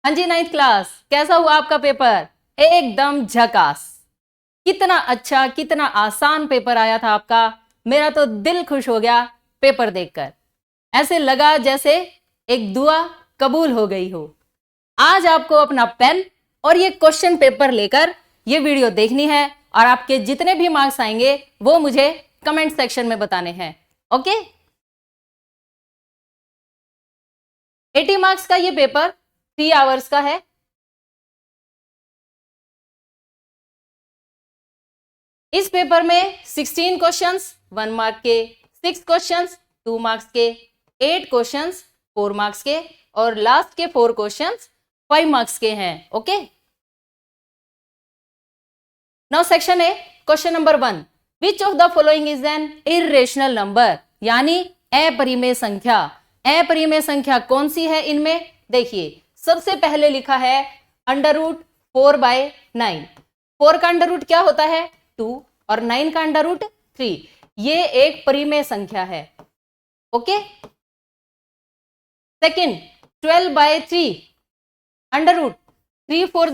हाँ जी, 9th class, कैसा हुआ आपका पेपर? एकदम झकास। कितना अच्छा, कितना आसान पेपर आया था आपका। मेरा तो दिल खुश हो गया पेपर देखकर। ऐसे लगा जैसे एक दुआ कबूल हो गई हो। आज आपको अपना पेन और ये क्वेश्चन पेपर लेकर ये वीडियो देखनी है और आपके जितने भी मार्क्स आएंगे वो मुझे कमेंट सेक्शन में बताने हैं। ओके? 80 मार्क्स का ये पेपर 3 आवर्स का है। इस पेपर में 16 क्वेश्चंस 1 मार्क के, 6 क्वेश्चंस 2 मार्क्स के, 8 क्वेश्चंस 4 मार्क्स के और लास्ट के 4 क्वेश्चंस 5 मार्क्स के हैं। Okay? Now section A, question number 1, which of the following is an irrational number, यानी अपरिमेय संख्या। अपरिमेय संख्या कौन सी है इनमें? देखिए, सबसे पहले लिखा है √4/9। 4 का अंडर रूट क्या होता है? 2 और 9 का अंडर रूट 3। ये एक परिमेय संख्या है। ओके? सेकंड, 12/3, अंडर रूट 3 4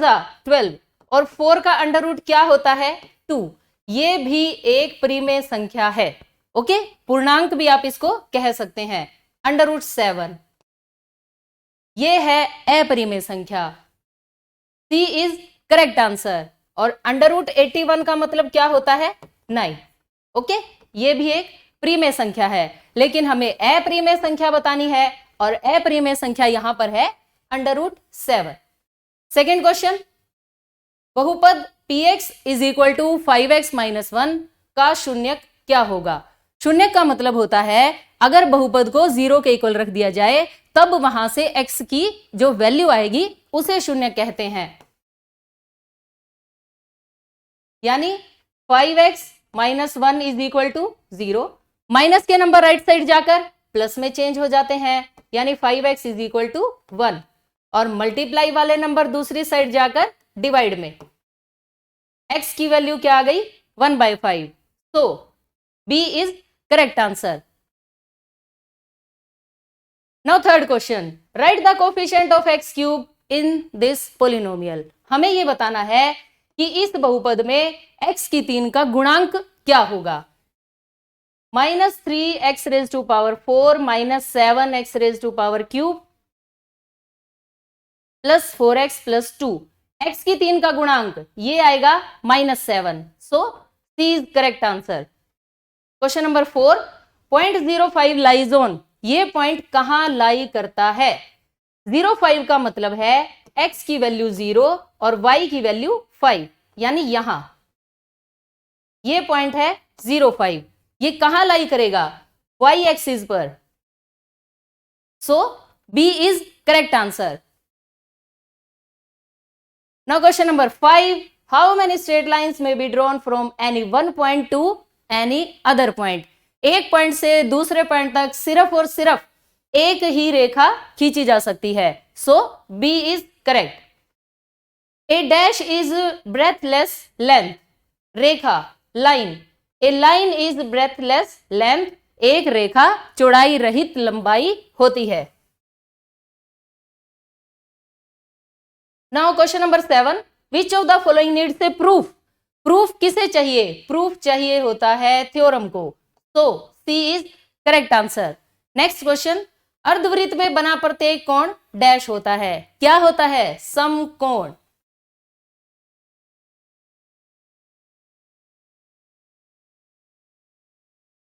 12 और 4 का अंडर रूट क्या होता है? 2। ये भी एक परिमेय संख्या है। ओके? पूर्णांक भी आप इसको कह सकते हैं। अंडर रूट 7, ये है अपरिमेय संख्या। सी इज करेक्ट आंसर। और अंडर रूट 81 का मतलब क्या होता है? 9। ओके? ये भी एक परिमेय संख्या है, लेकिन हमें अपरिमेय संख्या बतानी है और अपरिमेय संख्या यहां पर है अंडर रूट 7। सेकेंड क्वेश्चन, बहुपद px is equal to 5x - 1 का शून्यक क्या होगा? शून्यक का मतलब होता है अगर बहुपद को 0 के इक्वल रख दिया जाए तब वहां से x की जो वैल्यू आएगी उसे शून्यक कहते हैं। यानी 5x - 1 is equal to 0। Minus के नंबर राइट साइड जाकर प्लस में चेंज हो जाते हैं, यानी 5x इज इक्वल टू 1। और मल्टीप्लाई वाले नंबर दूसरी साइड जाकर डिवाइड में, x की वैल्यू क्या आ गई? 1/5। So B is correct answer. Now third question, write the coefficient of x³ in this polynomial. हमें यह बताना है कि इस बहुपद में x की 3 का गुणांक क्या होगा? -3x⁴ -7x³ plus 4x plus 2। x की 3 का गुणांक ये आएगा -7। So C is correct answer. Question number 4, point 05 lies on, ये पॉइंट कहां लाई करता है? 05 का मतलब है x की वैल्यू 0 और y की वैल्यू 5, यानी यहां ये पॉइंट है 05। ये कहां लाई करेगा? y एक्सिस पर। So B is correct answer. Now question number 5, how many straight lines may be drawn from any one point to any other point? एक पॉइंट से दूसरे पॉइंट तक सिर्फ और सिर्फ एक ही रेखा खींची जा सकती है। So B is correct. A dash is breathless length, रेखा line. A line is breathless length, एक रेखा चौड़ाई रहित लंबाई होती है। Now question number 7, which of the following needs a proof? Proof किसे चाहिए? प्रूफ चाहिए होता है थ्योरम को। So C is correct answer. Next question, अर्धवृत्त में बना प्रत्येक कोण डैश होता है। क्या होता है? समकोण।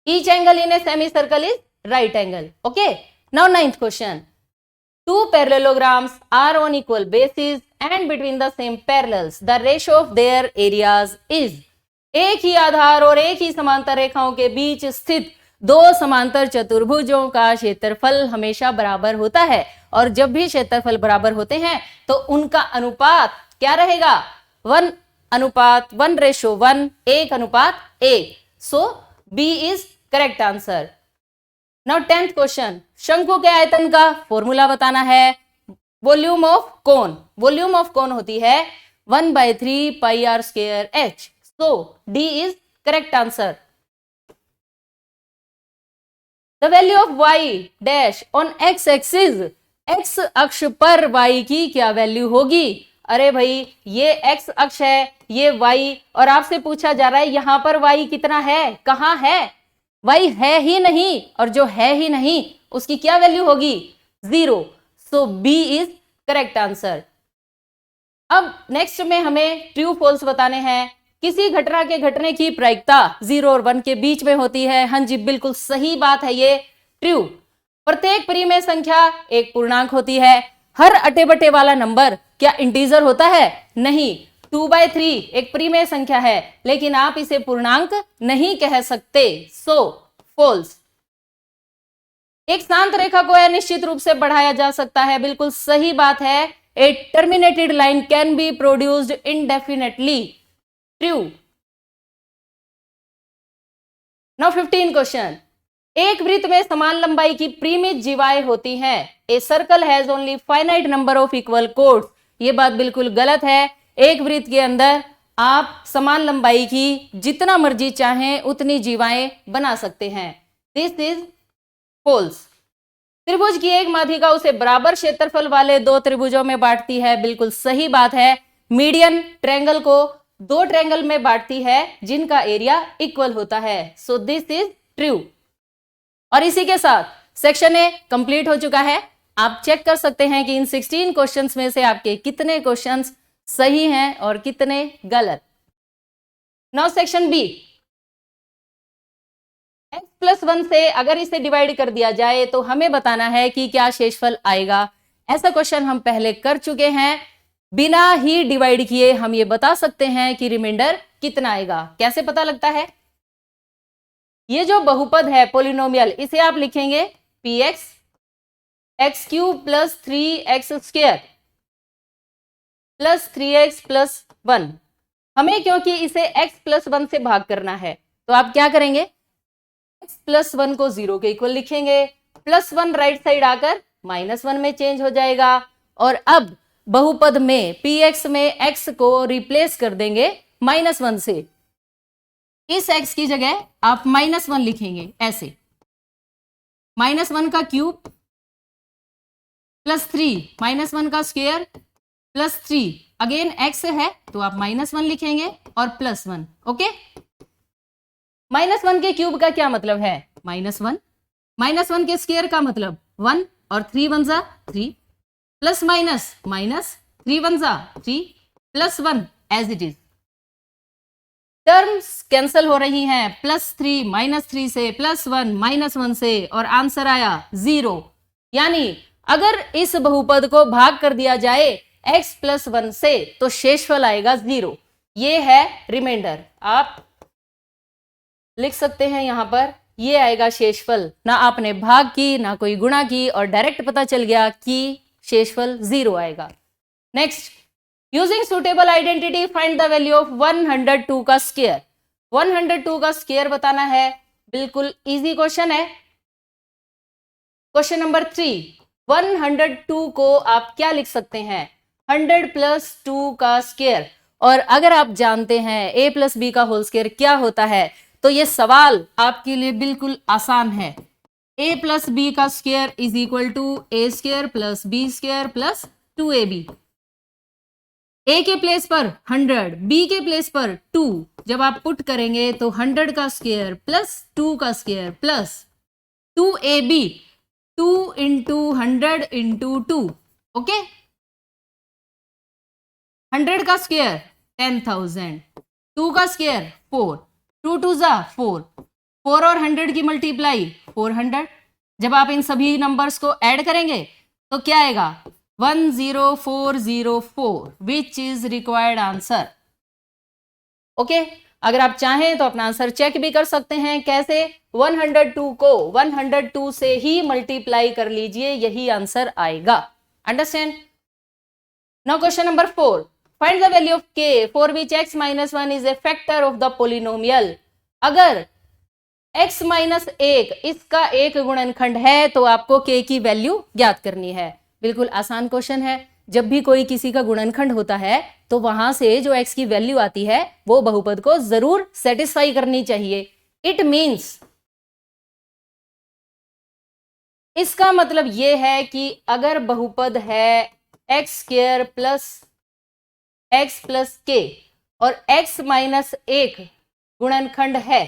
Each angle in a semi circle is right angle. Okay? Now 9th question, two parallelograms are on equal bases and between the same parallels the ratio of their areas is। एक ही आधार और एक ही समांतर रेखाओं के बीच स्थित दो समांतर चतुर्भुजों का क्षेत्रफल हमेशा बराबर होता है, और जब भी क्षेत्रफल बराबर होते हैं तो उनका अनुपात क्या रहेगा? 1:1:1, 1:1। So B is correct answer. Now 10th question, शंकु के आयतन का फॉर्मूला बताना है। Volume of cone, volume of cone होती है 1/3 πr²h। So D is correct answer. The value of y dash on x axis x अक्ष पर y की क्या वैल्यू होगी। अरे भाई ये एक्स अक्ष है, ये y, और आपसे पूछा जा रहा है यहां पर y कितना है, कहां है, y है ही नहीं, और जो है ही नहीं उसकी क्या वैल्यू होगी, 0। सो बी इज करेक्ट आंसर। अब नेक्स्ट में हमें ट्रू फॉल्स बताने हैं। किसी घटना के घटने की प्रायिकता 0 और 1 के बीच में होती है। हाँ जी, बिल्कुल सही बात है ये, ट्रू। प्रत्येक परिमेय संख्या एक पूर्णांक होती है। हर अटे बटे वाला नंबर क्या इंटीजर होता है, नहीं। 2/3 एक परिमेय संख्या है, लेकिन आप इसे पूर्णांक नहीं कह सकते, सो फॉल्स। एक शांत रेखा को अनिश्चित रूप से बढ़ाया जा सकता है, बिल्कुल सही बात है। A terminated line can be produced indefinitely, true. Now 15 question. एक वृत्त में समान लंबाई की परिमित जीवाएं होती हैं। A circle has only finite number of equal chords. ये बात बिल्कुल गलत है। एक वृत्त के अंदर आप समान लंबाई की जितना मर्जी चाहें उतनी जीवाएं बना सकते हैं। This is false. त्रिभुज की एक माध्यिका उसे बराबर क्षेत्रफल वाले दो त्रिभुजों में बांटती है, बिल्कुल सही बात है। मीडियन ट्रायंगल को दो ट्रायंगल में बांटती है जिनका एरिया इक्वल होता है, सो दिस इज ट्रू। और इसी के साथ सेक्शन ए कंप्लीट हो चुका है। आप चेक कर सकते हैं कि इन 16 क्वेश्चंस में से आपके कितने क्वेश्चंस सही हैं और कितने गलत। Now section B. x+1 से अगर इसे डिवाइड कर दिया जाए तो हमें बताना है कि क्या शेषफल आएगा। ऐसा क्वेश्चन हम पहले कर चुके हैं। बिना ही डिवाइड किए हम ये बता सकते हैं कि रिमाइंडर कितना आएगा। कैसे पता लगता है, ये जो बहुपद है पोलिनोमियल, इसे आप लिखेंगे px x³ + 3x² + 3x + 1। हमें क्योंकि इसे x+1 से भाग करना है तो आप क्या करेंगे, x+1 को 0 के इक्वल लिखेंगे, +1 राइट साइड आकर -1 में चेंज हो जाएगा। और अब बहुपद में px में x को रिप्लेस कर देंगे -1 से। इस x की जगह आप -1 लिखेंगे ऐसे, -1 का क्यूब +3 -1 का स्क्वायर +3, अगेन x है तो आप -1 लिखेंगे और +1। ओके, -1 के क्यूब का क्या मतलब है, -1, -1 के स्क्वायर का मतलब 1, और 3 1 जा 3, प्लस माइनस माइनस, 3 1 जा 3, +1 as it is. Terms cancel हो रही हैं, +3 -3 से, +1 -1 से, और आंसर आया 0। यानी अगर इस बहुपद को भाग कर दिया जाए x+1 से तो शेषफल आएगा 0। ये है रिमाइंडर, आप लिख सकते हैं यहां पर, ये आएगा शेषफल। ना आपने भाग की ना कोई गुणा की, और डायरेक्ट पता चल गया कि शेषफल 0 आएगा। Next, using suitable identity find the value of 102 का स्क्वायर। 102 का स्क्वायर बताना है, बिल्कुल इजी क्वेश्चन है। क्वेश्चन नंबर 3, 102 को आप क्या लिख सकते हैं, 100 + 2 का स्क्वायर। और अगर आप जानते हैं a + b का होल स्क्वायर क्या होता है तो ये सवाल आपके लिए बिल्कुल आसान है। a + b का square is equal to a² + b² + 2ab। a के प्लेस पर 100, b के प्लेस पर 2, जब आप पुट करेंगे तो 100 का स्क्वायर प्लस 2 का स्क्वायर प्लस 2ab, 2 × 100 × 2। ओके, 100 का स्क्वायर 10,000, 2 का स्क्वायर 4, 2 2 जा 4, 4 और 100 की मल्टीप्लाई 400। जब आप इन सभी नंबर्स को ऐड करेंगे तो क्या आएगा, 10404, which is required answer. Okay, अगर आप चाहें तो अपना आंसर चेक भी कर सकते हैं। कैसे, 102 को 102 से ही मल्टीप्लाई कर लीजिए, यही आंसर आएगा। Understand. Now question number 4, find the value of k for which x - 1 is a factor of the polynomial. अगर x - 1 इसका एक गुणनखंड है तो आपको k की वैल्यू ज्ञात करनी है। बिल्कुल आसान क्वेश्चन है। जब भी कोई किसी का गुणनखंड होता है तो वहां से जो x की वैल्यू आती है वो बहुपद को जरूर सेटिस्फाई करनी चाहिए। इट मीन्स इसका मतलब ये है कि अगर बहुपद है x square plus x plus के और x माइनस 1 गुणनखंड है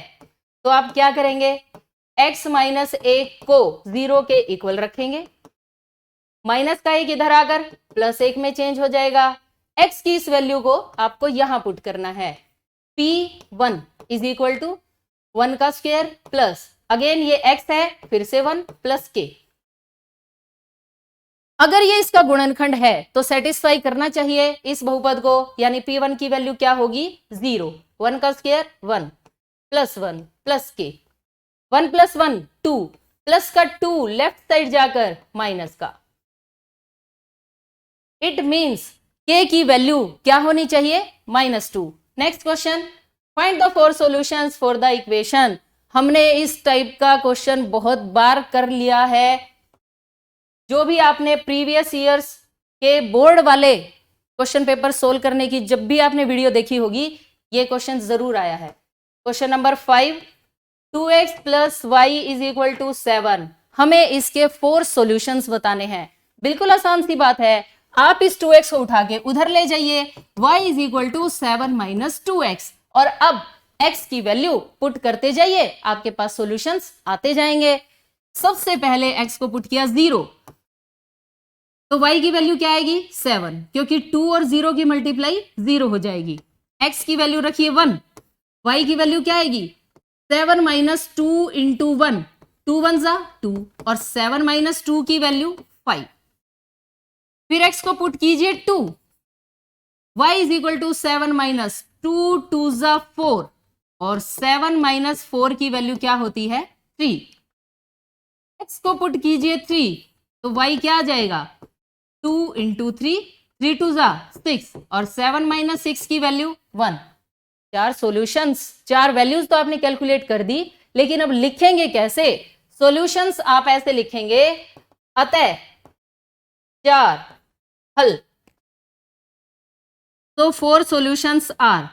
तो आप क्या करेंगे, x माइनस 1 को 0 के इक्वल रखेंगे, माइनस का 1 इधर आकर प्लस 1 में चेंज हो जाएगा। x की इस वैल्यू को आपको यहां पुट करना है, p1 इज इक्वल टू 1 का स्क्वायर प्लस अगेन ये x है फिर से 1 प्लस के। अगर ये इसका गुणनखंड है तो सेटिस्फाई करना चाहिए इस बहुपद को, यानी p1 की वैल्यू क्या होगी 0, 1 का स्क्वायर 1 प्लस के, 1 प्लस 1 2 प्लस का 2 लेफ्ट साइड जाकर माइनस का। इट मीन्स k की वैल्यू क्या होनी चाहिए -2। Next question, find the 4 solutions for the equation. हमने इस टाइप का क्वेश्चन बहुत बार कर लिया है, जो भी आपने प्रीवियस ईयर्स के बोर्ड वाले क्वेश्चन पेपर सोल्व करने की जब भी आपने वीडियो देखी होगी ये क्वेश्चन जरूर आया है। Question number 5, 2x plus y is equal to 7। हमें इसके 4 सॉल्यूशंस बताने हैं। बिल्कुल आसान सी बात है, आप इस 2x को उठा के उधर ले जाइए, y is equal to 7 minus 2x और अब x की वैल्यू पुट करते जाइए, आपके पास सॉल्यूशंस आते जाएंगे। सबसे पहले x को पुट किया 0 तो y की वैल्यू क्या आएगी 7, क्योंकि 2 और 0 की मल्टीप्लाई 0 हो जाएगी। x की वैल्यू रखिए 1, y की वैल्यू क्या आएगी 7 माइनस 2 इंटू 1, 2 1 जा 2 और 7 माइनस 2 की वैल्यू 5। फिर x को पुट कीजिए 2, y is equal to 7 minus 2 2 जा 4 और 7 माइनस 4 की वैल्यू क्या होती है 3। x को पुट कीजिए 3 तो y क्या आ जाएगा 2 इंटू 3, 3 2 जा 6 और 7 माइनस 6 की वैल्यू 1। 4 सॉल्यूशंस, 4 वैल्यूज तो आपने कैलकुलेट कर दी, लेकिन अब लिखेंगे कैसे? सॉल्यूशंस आप ऐसे लिखेंगे, अतः 4 हल। तो 4 सॉल्यूशंस आर।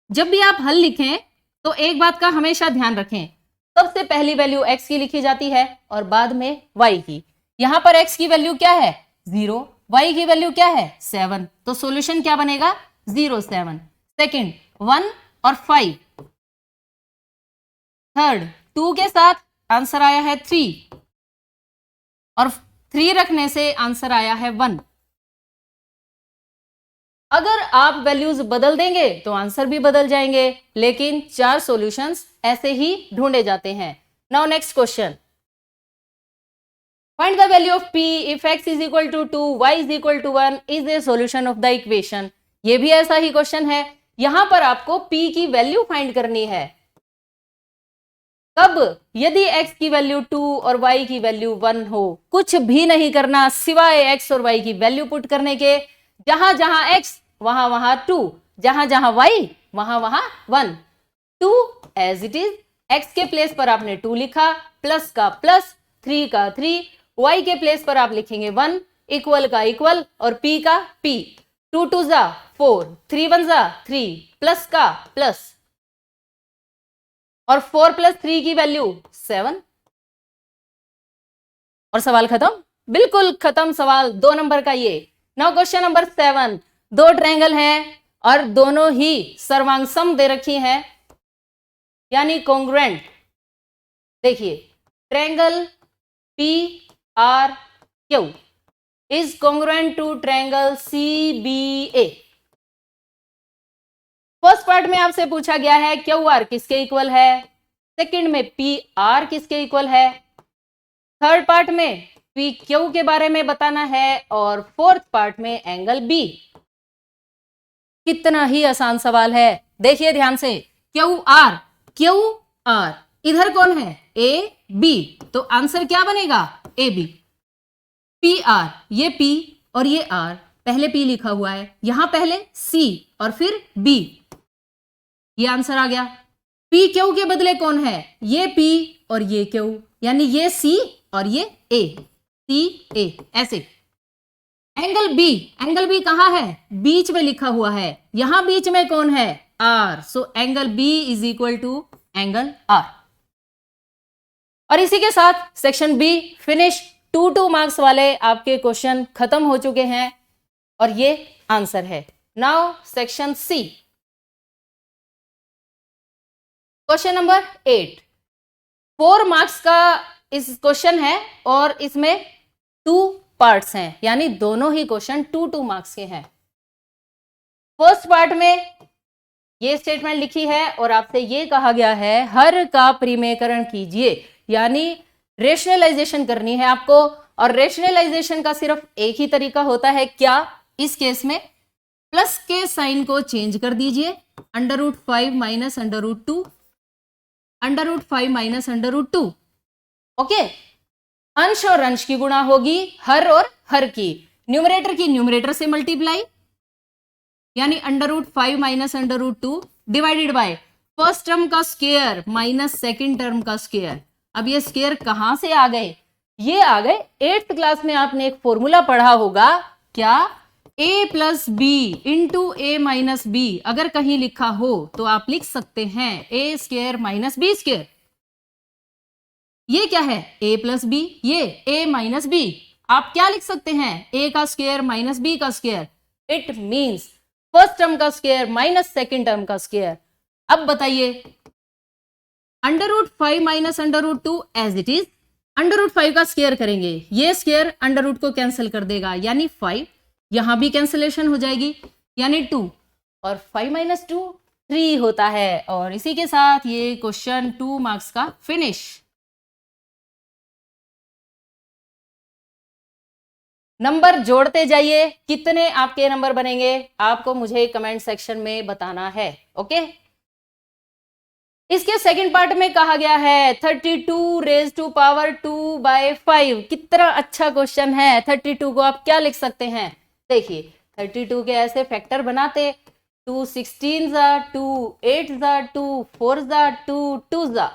जब भी आप हल लिखें तो एक बात का हमेशा ध्यान रखें, सबसे पहली वैल्यू x की लिखी जाती है और बाद में y की। यहां पर x की वैल्यू क्या है 0, y की वैल्यू क्या है 7, तो सॉल्यूशन क्या बनेगा 0 7। सेकंड 1 और 5। थर्ड 2 के साथ आंसर आया है 3 और 3 रखने से आंसर आया है 1। अगर आप वैल्यूज बदल देंगे तो आंसर भी बदल जाएंगे, लेकिन 4 सॉल्यूशंस ऐसे ही ढूंढे जाते हैं। Now next question, find the value of p if x is equal to 2 y is equal to 1 is a solution of the equation। ये भी ऐसा ही क्वेश्चन है, यहां पर आपको p की वैल्यू फाइंड करनी है। कब? यदि x की वैल्यू 2 और y की वैल्यू 1 हो। कुछ भी नहीं करना सिवाय x और y की वैल्यू पुट करने के। जहां जहां x वहां वहां 2, जहां जहां y वहां वहां 1। 2 एज इट इज, x के प्लेस पर आपने 2 लिखा, प्लस का प्लस, 3 का 3, y के प्लेस पर आप लिखेंगे 1, इक्वल का इक्वल और p का p। 2 2 जा 4, 3 1 जा 3, प्लस का प्लस और 4 प्लस 3 की वैल्यू 7 और सवाल खत्म। बिल्कुल खत्म सवाल 2 नंबर का ये। नाउ क्वेश्चन नंबर 7, 2 ट्रायंगल हैं और दोनों ही सर्वांग सम दे रखी हैं, यानी कॉन्ग्रुएंट। देखिए, triangle PRQ is congruent to triangle CBA। First part में आपसे पूछा गया है QR किसके इक्वल है, सेकंड में PR किसके इक्वल है, थर्ड पार्ट में PQ के बारे में बताना है और फोर्थ पार्ट में एंगल B। कितना ही आसान सवाल है, देखिए ध्यान से। QR इधर कौन है AB, तो आंसर क्या बनेगा AB। PR, ये P और ये R, पहले P लिखा हुआ है, यहां पहले C और फिर B, ये आंसर आ गया। PQ के बदले कौन है, ये P और ये Q, यानी ये C और ये A, CA ऐसे। एंगल B कहां है, बीच में लिखा हुआ है, यहां बीच में कौन है R, so angle B is equal to angle R। और इसी के साथ सेक्शन बी फिनिश। 2 मार्क्स वाले आपके क्वेश्चन खत्म हो चुके हैं और ये आंसर है। Now section C, question number 8, 4 marks का इस क्वेश्चन है और इसमें 2 पार्ट्स हैं, यानी दोनों ही क्वेश्चन 2 मार्क्स के हैं। फर्स्ट पार्ट में ये स्टेटमेंट लिखी है और आपसे ये कहा गया है हर का परिमेयकरण कीजिए, यानी रेशनलाइजेशन करनी है आपको। और रेशनलाइजेशन का सिर्फ एक ही तरीका होता है, क्या? इस केस में प्लस के साइन को चेंज कर दीजिए, √5 माइनस √2, √5 माइनस √2। ओके, अंश और अंश की गुणा होगी हर और हर की, न्यूमरेटर की न्यूमरेटर से मल्टीप्लाई, यानी √5 minus √2 divided by first term का स्क्वायर माइनस सेकंड टर्म का स्क्वायर। अब ये स्क्वायर कहां से आ गए? ये आ गए 8th क्लास में आपने एक फॉर्मूला पढ़ा होगा, क्या? a plus b into a minus b. अगर कहीं लिखा हो तो आप लिख सकते हैं a square minus b square. ये क्या है? a प्लस बी, ये a माइनस बी। आप क्या लिख सकते हैं? a का स्क्वायर माइनस b का स्क्वायर। इट मीन्स फर्स्ट टर्म का स्क्वायर माइनस सेकेंड टर्म का स्क्वायर। अब बताइए, √5 माइनस √2 एज इट इज, √5 का स्क्वायर करेंगे, ये स्क्वायर अंडर को कैंसिल कर देगा, यानी 5, यहां भी कैंसिलेशन हो जाएगी, यानी 2, और 5 माइनस 2 3 होता है। और इसी के साथ ये क्वेश्चन 2 मार्क्स का फिनिश। नंबर जोड़ते जाइए, कितने आपके नंबर बनेंगे आपको मुझे कमेंट सेक्शन में बताना है। ओके, इसके सेकंड पार्ट में कहा गया है 32 रेज टू पावर 2/5। कितना अच्छा क्वेश्चन है। 32 को आप क्या लिख सकते हैं? देखिए 32 के ऐसे फैक्टर बनाते, 2 16 जा, 2 8 जा, 2 4 जा, 2 2 जा।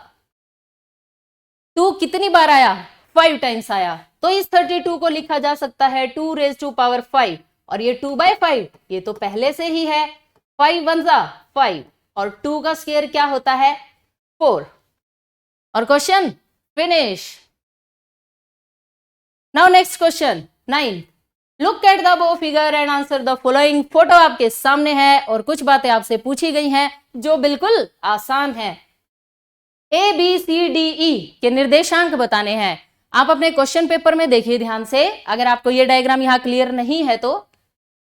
2 कितनी बार आया? 5 टाइम्स आया। तो इस 32 को लिखा जा सकता है 2 रेज टू पावर 5, और ये 2/5 ये तो पहले से ही है, 5 1 जा 5, और 2 का स्क्वायर क्या होता है? 4। और question finish. Now next question 9, look at the above figure and answer the following. Photo आपके सामने है और कुछ बातें आपसे पूछी गई हैं जो बिल्कुल आसान है। ABCDE के निर्देशांक बताने हैं। आप अपने क्वेश्चन पेपर में देखिए ध्यान से, अगर आपको ये डायग्राम यहां क्लियर नहीं है तो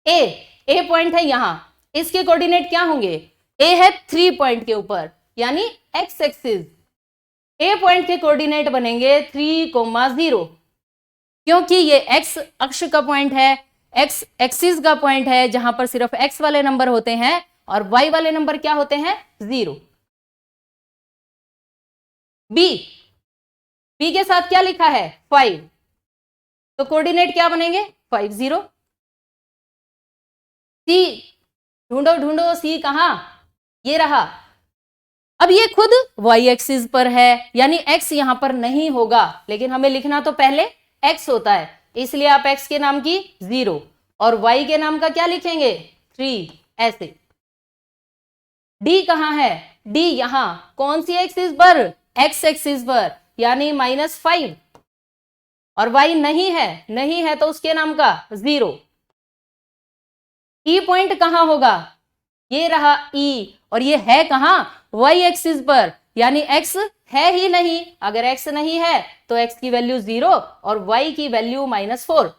ए पॉइंट है यहां, इसके कोऑर्डिनेट क्या होंगे? ए है 3 पॉइंट के ऊपर, यानी एक्स एक्सिस। ए पॉइंट के कोऑर्डिनेट बनेंगे 3,0, क्योंकि ये एक्स अक्ष का पॉइंट है, एक्स एक्सिस का पॉइंट है, जहां पर सिर्फ एक्स वाले नंबर होते हैं और वाई वाले नंबर क्या होते हैं? 0। बी के साथ क्या लिखा है? 5, तो कोऑर्डिनेट क्या बनेंगे? 5 0। सी ढूंढो ढूंढो, सी कहां? ये रहा। अब ये खुद y एक्सिस पर है, यानी x यहां पर नहीं होगा, लेकिन हमें लिखना तो पहले x होता है, इसलिए आप x के नाम की 0 और y के नाम का क्या लिखेंगे? 3, ऐसे। d कहां है? d यहां, कौन सी एक्सिस पर? x एक्सिस पर, यानी -5, और y नहीं है तो उसके नाम का 0। e पॉइंट कहां होगा? ये रहा E, और ये है कहां? y एक्सिस पर, यानी x है ही नहीं। अगर x नहीं है तो x की वैल्यू 0 और y की वैल्यू -4।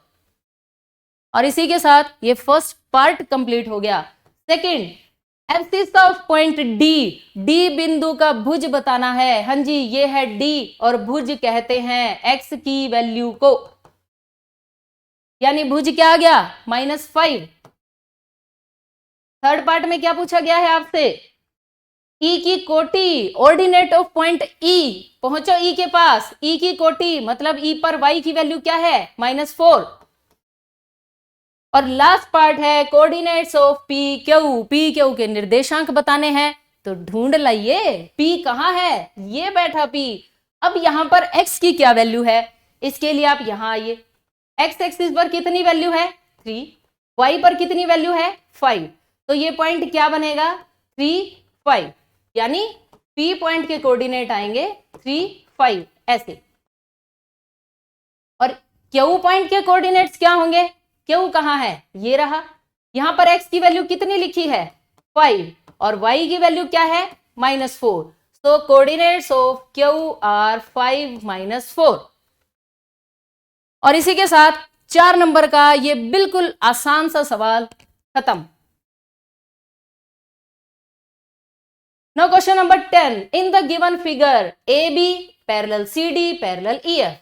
और इसी के साथ ये फर्स्ट पार्ट कंप्लीट हो गया। Second, abscess of point D बिंदु का भुज बताना है। हाँ जी, ये है D और भुज कहते हैं x की वैल्यू को, यानी भुज क्या आ गया? -5। थर्ड पार्ट में क्या पूछा गया है आपसे? E की कोटि, ऑर्डिनेट ऑफ पॉइंट E। पहुंचो E के पास, E की कोटि मतलब E पर y की वैल्यू क्या है? -4। और लास्ट पार्ट है कोऑर्डिनेट्स ऑफ PQ के निर्देशांक बताने हैं। तो ढूंढ लाइए P कहां है? ये बैठा P। अब यहां पर x की क्या वैल्यू है? इसके लिए आप यहां आइए। x एक्सिस पर कितनी वैल्यू है? 3, y पर कितनी वैल्यू है? 5। तो ये पॉइंट क्या बनेगा? 3 5, यानी P पॉइंट के कोऑर्डिनेट आएंगे 3 5, ऐसे। और क्यू पॉइंट के कोऑर्डिनेट्स क्या होंगे? क्यू कहाँ है? ये रहा। यहां पर x की वैल्यू कितनी लिखी है? 5 और y की वैल्यू क्या है? -4। तो कोऑर्डिनेट्स ऑफ क्यू आर 5 -4। और इसी के साथ 4 नंबर का ये बिल्कुल आसान सा सवाल खत्म। Now question number 10. In the given figure AB parallel CD parallel EF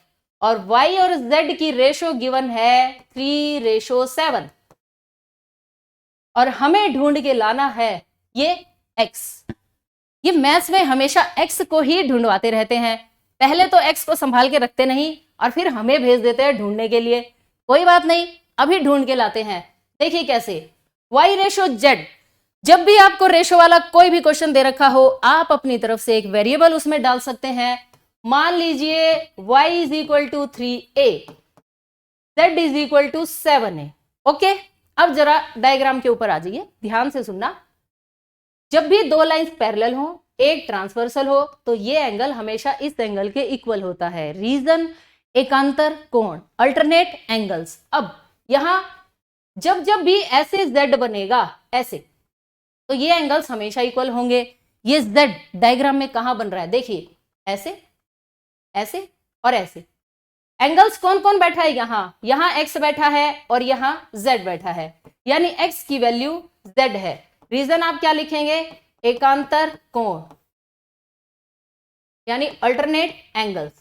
और Y और Z की रेशो गिवन है 3:7 और हमें ढूंढ के लाना है ये X। ये मैथ्स में हमेशा X को ही ढूंढवाते रहते हैं, पहले तो X को संभाल के रखते नहीं और फिर हमें भेज देते हैं ढूंढने के लिए। कोई बात नहीं, अभी ढूंढ के लाते हैं। देखिए कैसे, Y/Z। जब भी आपको रेशो वाला कोई भी क्वेश्चन दे रखा हो, आप अपनी तरफ से एक वेरिएबल उसमें डाल सकते हैं। मान लीजिए y = 3a, z = 7a। Okay, अब जरा डायग्राम के ऊपर आ जाइए, ध्यान से सुनना। जब भी दो लाइंस पैरेलल हो, एक ट्रांसवर्सल हो, तो ये एंगल हमेशा इस एंगल के इक्वल होता है। रीजन एकांतर कोण, अल्टरनेट एंगल्स। अब यहां जब जब भी ऐसे z बनेगा ऐसे, तो ये एंगल्स हमेशा इक्वल होंगे। ये z डायग्राम में कहां बन रहा है? देखिए, ऐसे, ऐसे और ऐसे। एंगल्स कौन कौन बैठा है? यहां x बैठा है और यहां z बैठा है, यानी x की वैल्यू z है। रीजन आप क्या लिखेंगे? एकांतर कोण, यानी अल्टरनेट एंगल्स।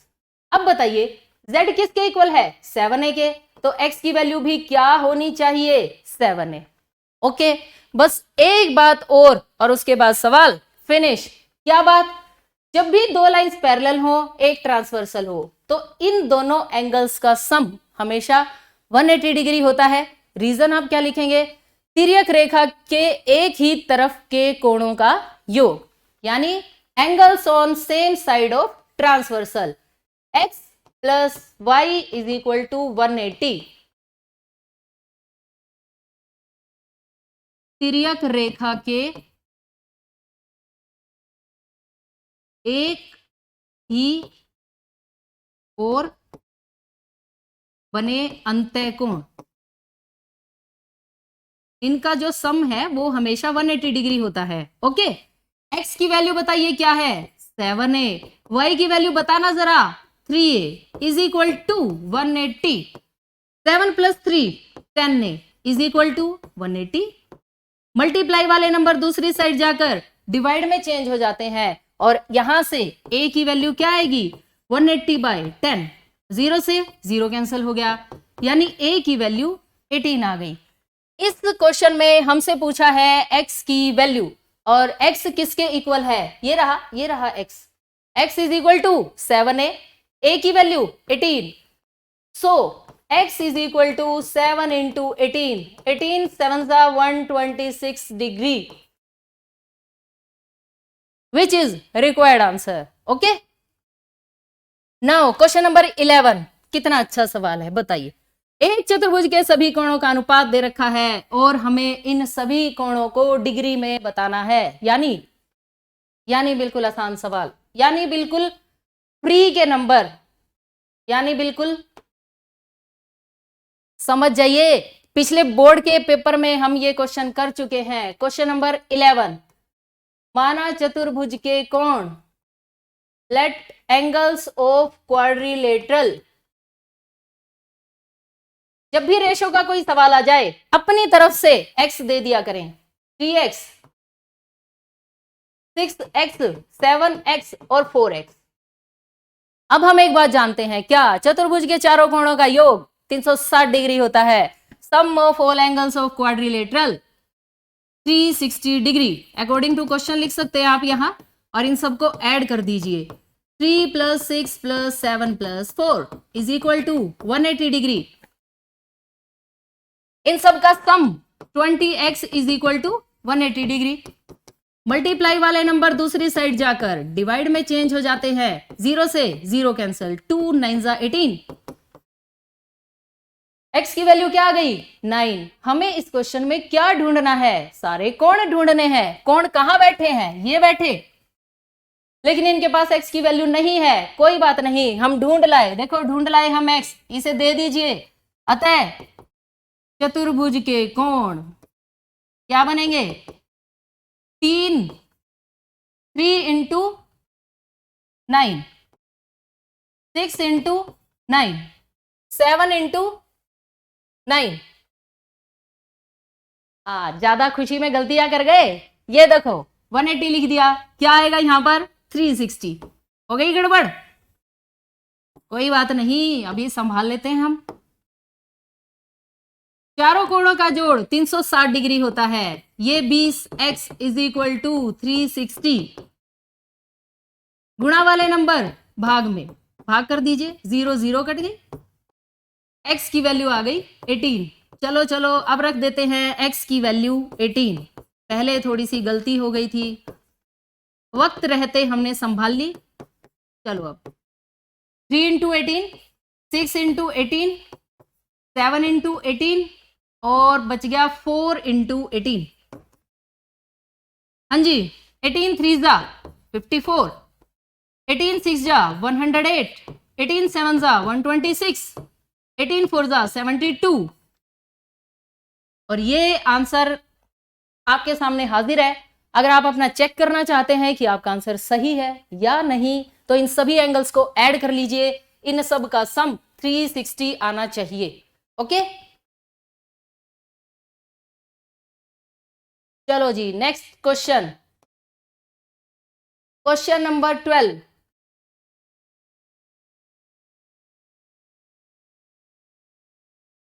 अब बताइए z किसके इक्वल है? 7a के, तो x की वैल्यू भी क्या होनी चाहिए? 7a। ओके, बस एक बात और उसके बाद सवाल फिनिश। क्या बात? जब भी दो लाइंस पैरेलल हो, एक ट्रांसवर्सल हो, तो इन दोनों एंगल्स का सम हमेशा 180 डिग्री होता है। रीजन आप क्या लिखेंगे? तिर्यक रेखा के एक ही तरफ के कोणों का योग, यानी angles on same side of transversal. x + y = 180। तिर्यक रेखा के एक ही ओर बने अंतःकोण, इनका जो सम है वो हमेशा 180 डिग्री होता है। ओके, x की वैल्यू बताइए क्या है? 7a। y की वैल्यू बताना जरा? 3a = 180। 7 + 3 10a = 180। मल्टीप्लाई वाले नंबर दूसरी साइड जाकर डिवाइड में चेंज हो जाते हैं और यहां से a की वैल्यू क्या आएगी? 180/10। 0 से 0 कैंसिल हो गया, यानी a की वैल्यू 18 आ गई। इस क्वेश्चन में हमसे पूछा है x की वैल्यू, और x किसके इक्वल है? ये रहा x। x = 7a, a की value 18। So x = 7 × 18, 18 7 126 degree, which is required answer. Okay? Now question number 11। कितना अच्छा सवाल है, बताइए। एक चतुर्भुज के सभी कोणों का अनुपात दे रखा है और हमें इन सभी कोणों को डिग्री में बताना है। यानी बिल्कुल आसान सवाल, यानी बिल्कुल फ्री के नंबर, यानी बिल्कुल समझ जाइए। पिछले बोर्ड के पेपर में हम ये क्वेश्चन कर चुके हैं। क्वेश्चन नंबर 11, माना चतुर्भुज के कोण, लेट एंगल्स ऑफ क्वाड्रिलेटरल। जब भी रेशो का कोई सवाल आ जाए, अपनी तरफ से x दे दिया करें। 3x, 6x, 7x और 4x। अब हम एक बात जानते हैं, क्या चतुर्भुज के चारों कोणों का योग 360 डिग्री होता है? Sum of all angles of quadrilateral 360 degree. According to question लिख सकते हैं आप यहां, और इन सबको ऐड कर दीजिए। 3 + 6 + 7 + 4 = 180 डिग्री। इन सब का सम 20x = 180 डिग्री। मल्टीप्लाई वाले नंबर दूसरी साइड जाकर डिवाइड में चेंज हो जाते हैं। 0 से 0 कैंसिल, 2 9 18। x की वैल्यू क्या आ गई? 9। हमें इस क्वेश्चन में क्या ढूंढना है? सारे कोण ढूंढने हैं। कोण कहां बैठे हैं? ये बैठे। लेकिन इनके पास x की वैल्यू नहीं है, कोई बात नहीं, हम ढूंढ लाए, देखो ढूंढ लाए हम x, इसे दे दीजिए। अतः चतुर्भुज के कोण क्या बनेंगे? 3 6 इंटू 9, 7 इंटू 9। ज्यादा खुशी में गलतियां कर गए। ये देखो 180 लिख दिया, क्या आएगा यहां पर? 360। हो गई गड़बड़? कोई बात नहीं, अभी संभाल लेते हैं हम। चारों कोणों का जोड़ 360 डिग्री होता है। ये 20x इज इक्वल टू 360, गुणा वाले नंबर भाग में भाग कर दीजिए, 0 0 कट गई, x की वैल्यू आ गई 18। चलो चलो अब रख देते हैं x की वैल्यू 18। पहले थोड़ी सी गलती हो गई थी, वक्त रहते हमने संभाल ली। चलो अब 3 इंटू 18, 6 इंटू 18, 7 इंटू 18 और बच गया 4 इंटू 18। हाँ जी, 18 3 जा 54, 18 6 जा 108, 18 7 जा 126, 18 4 जा 72। और ये आंसर आपके सामने हाजिर है। अगर आप अपना चेक करना चाहते हैं कि आपका आंसर सही है या नहीं, तो इन सभी एंगल्स को ऐड कर लीजिए, इन सब का सम 360 आना चाहिए। ओके, चलो जी next question, question number 12।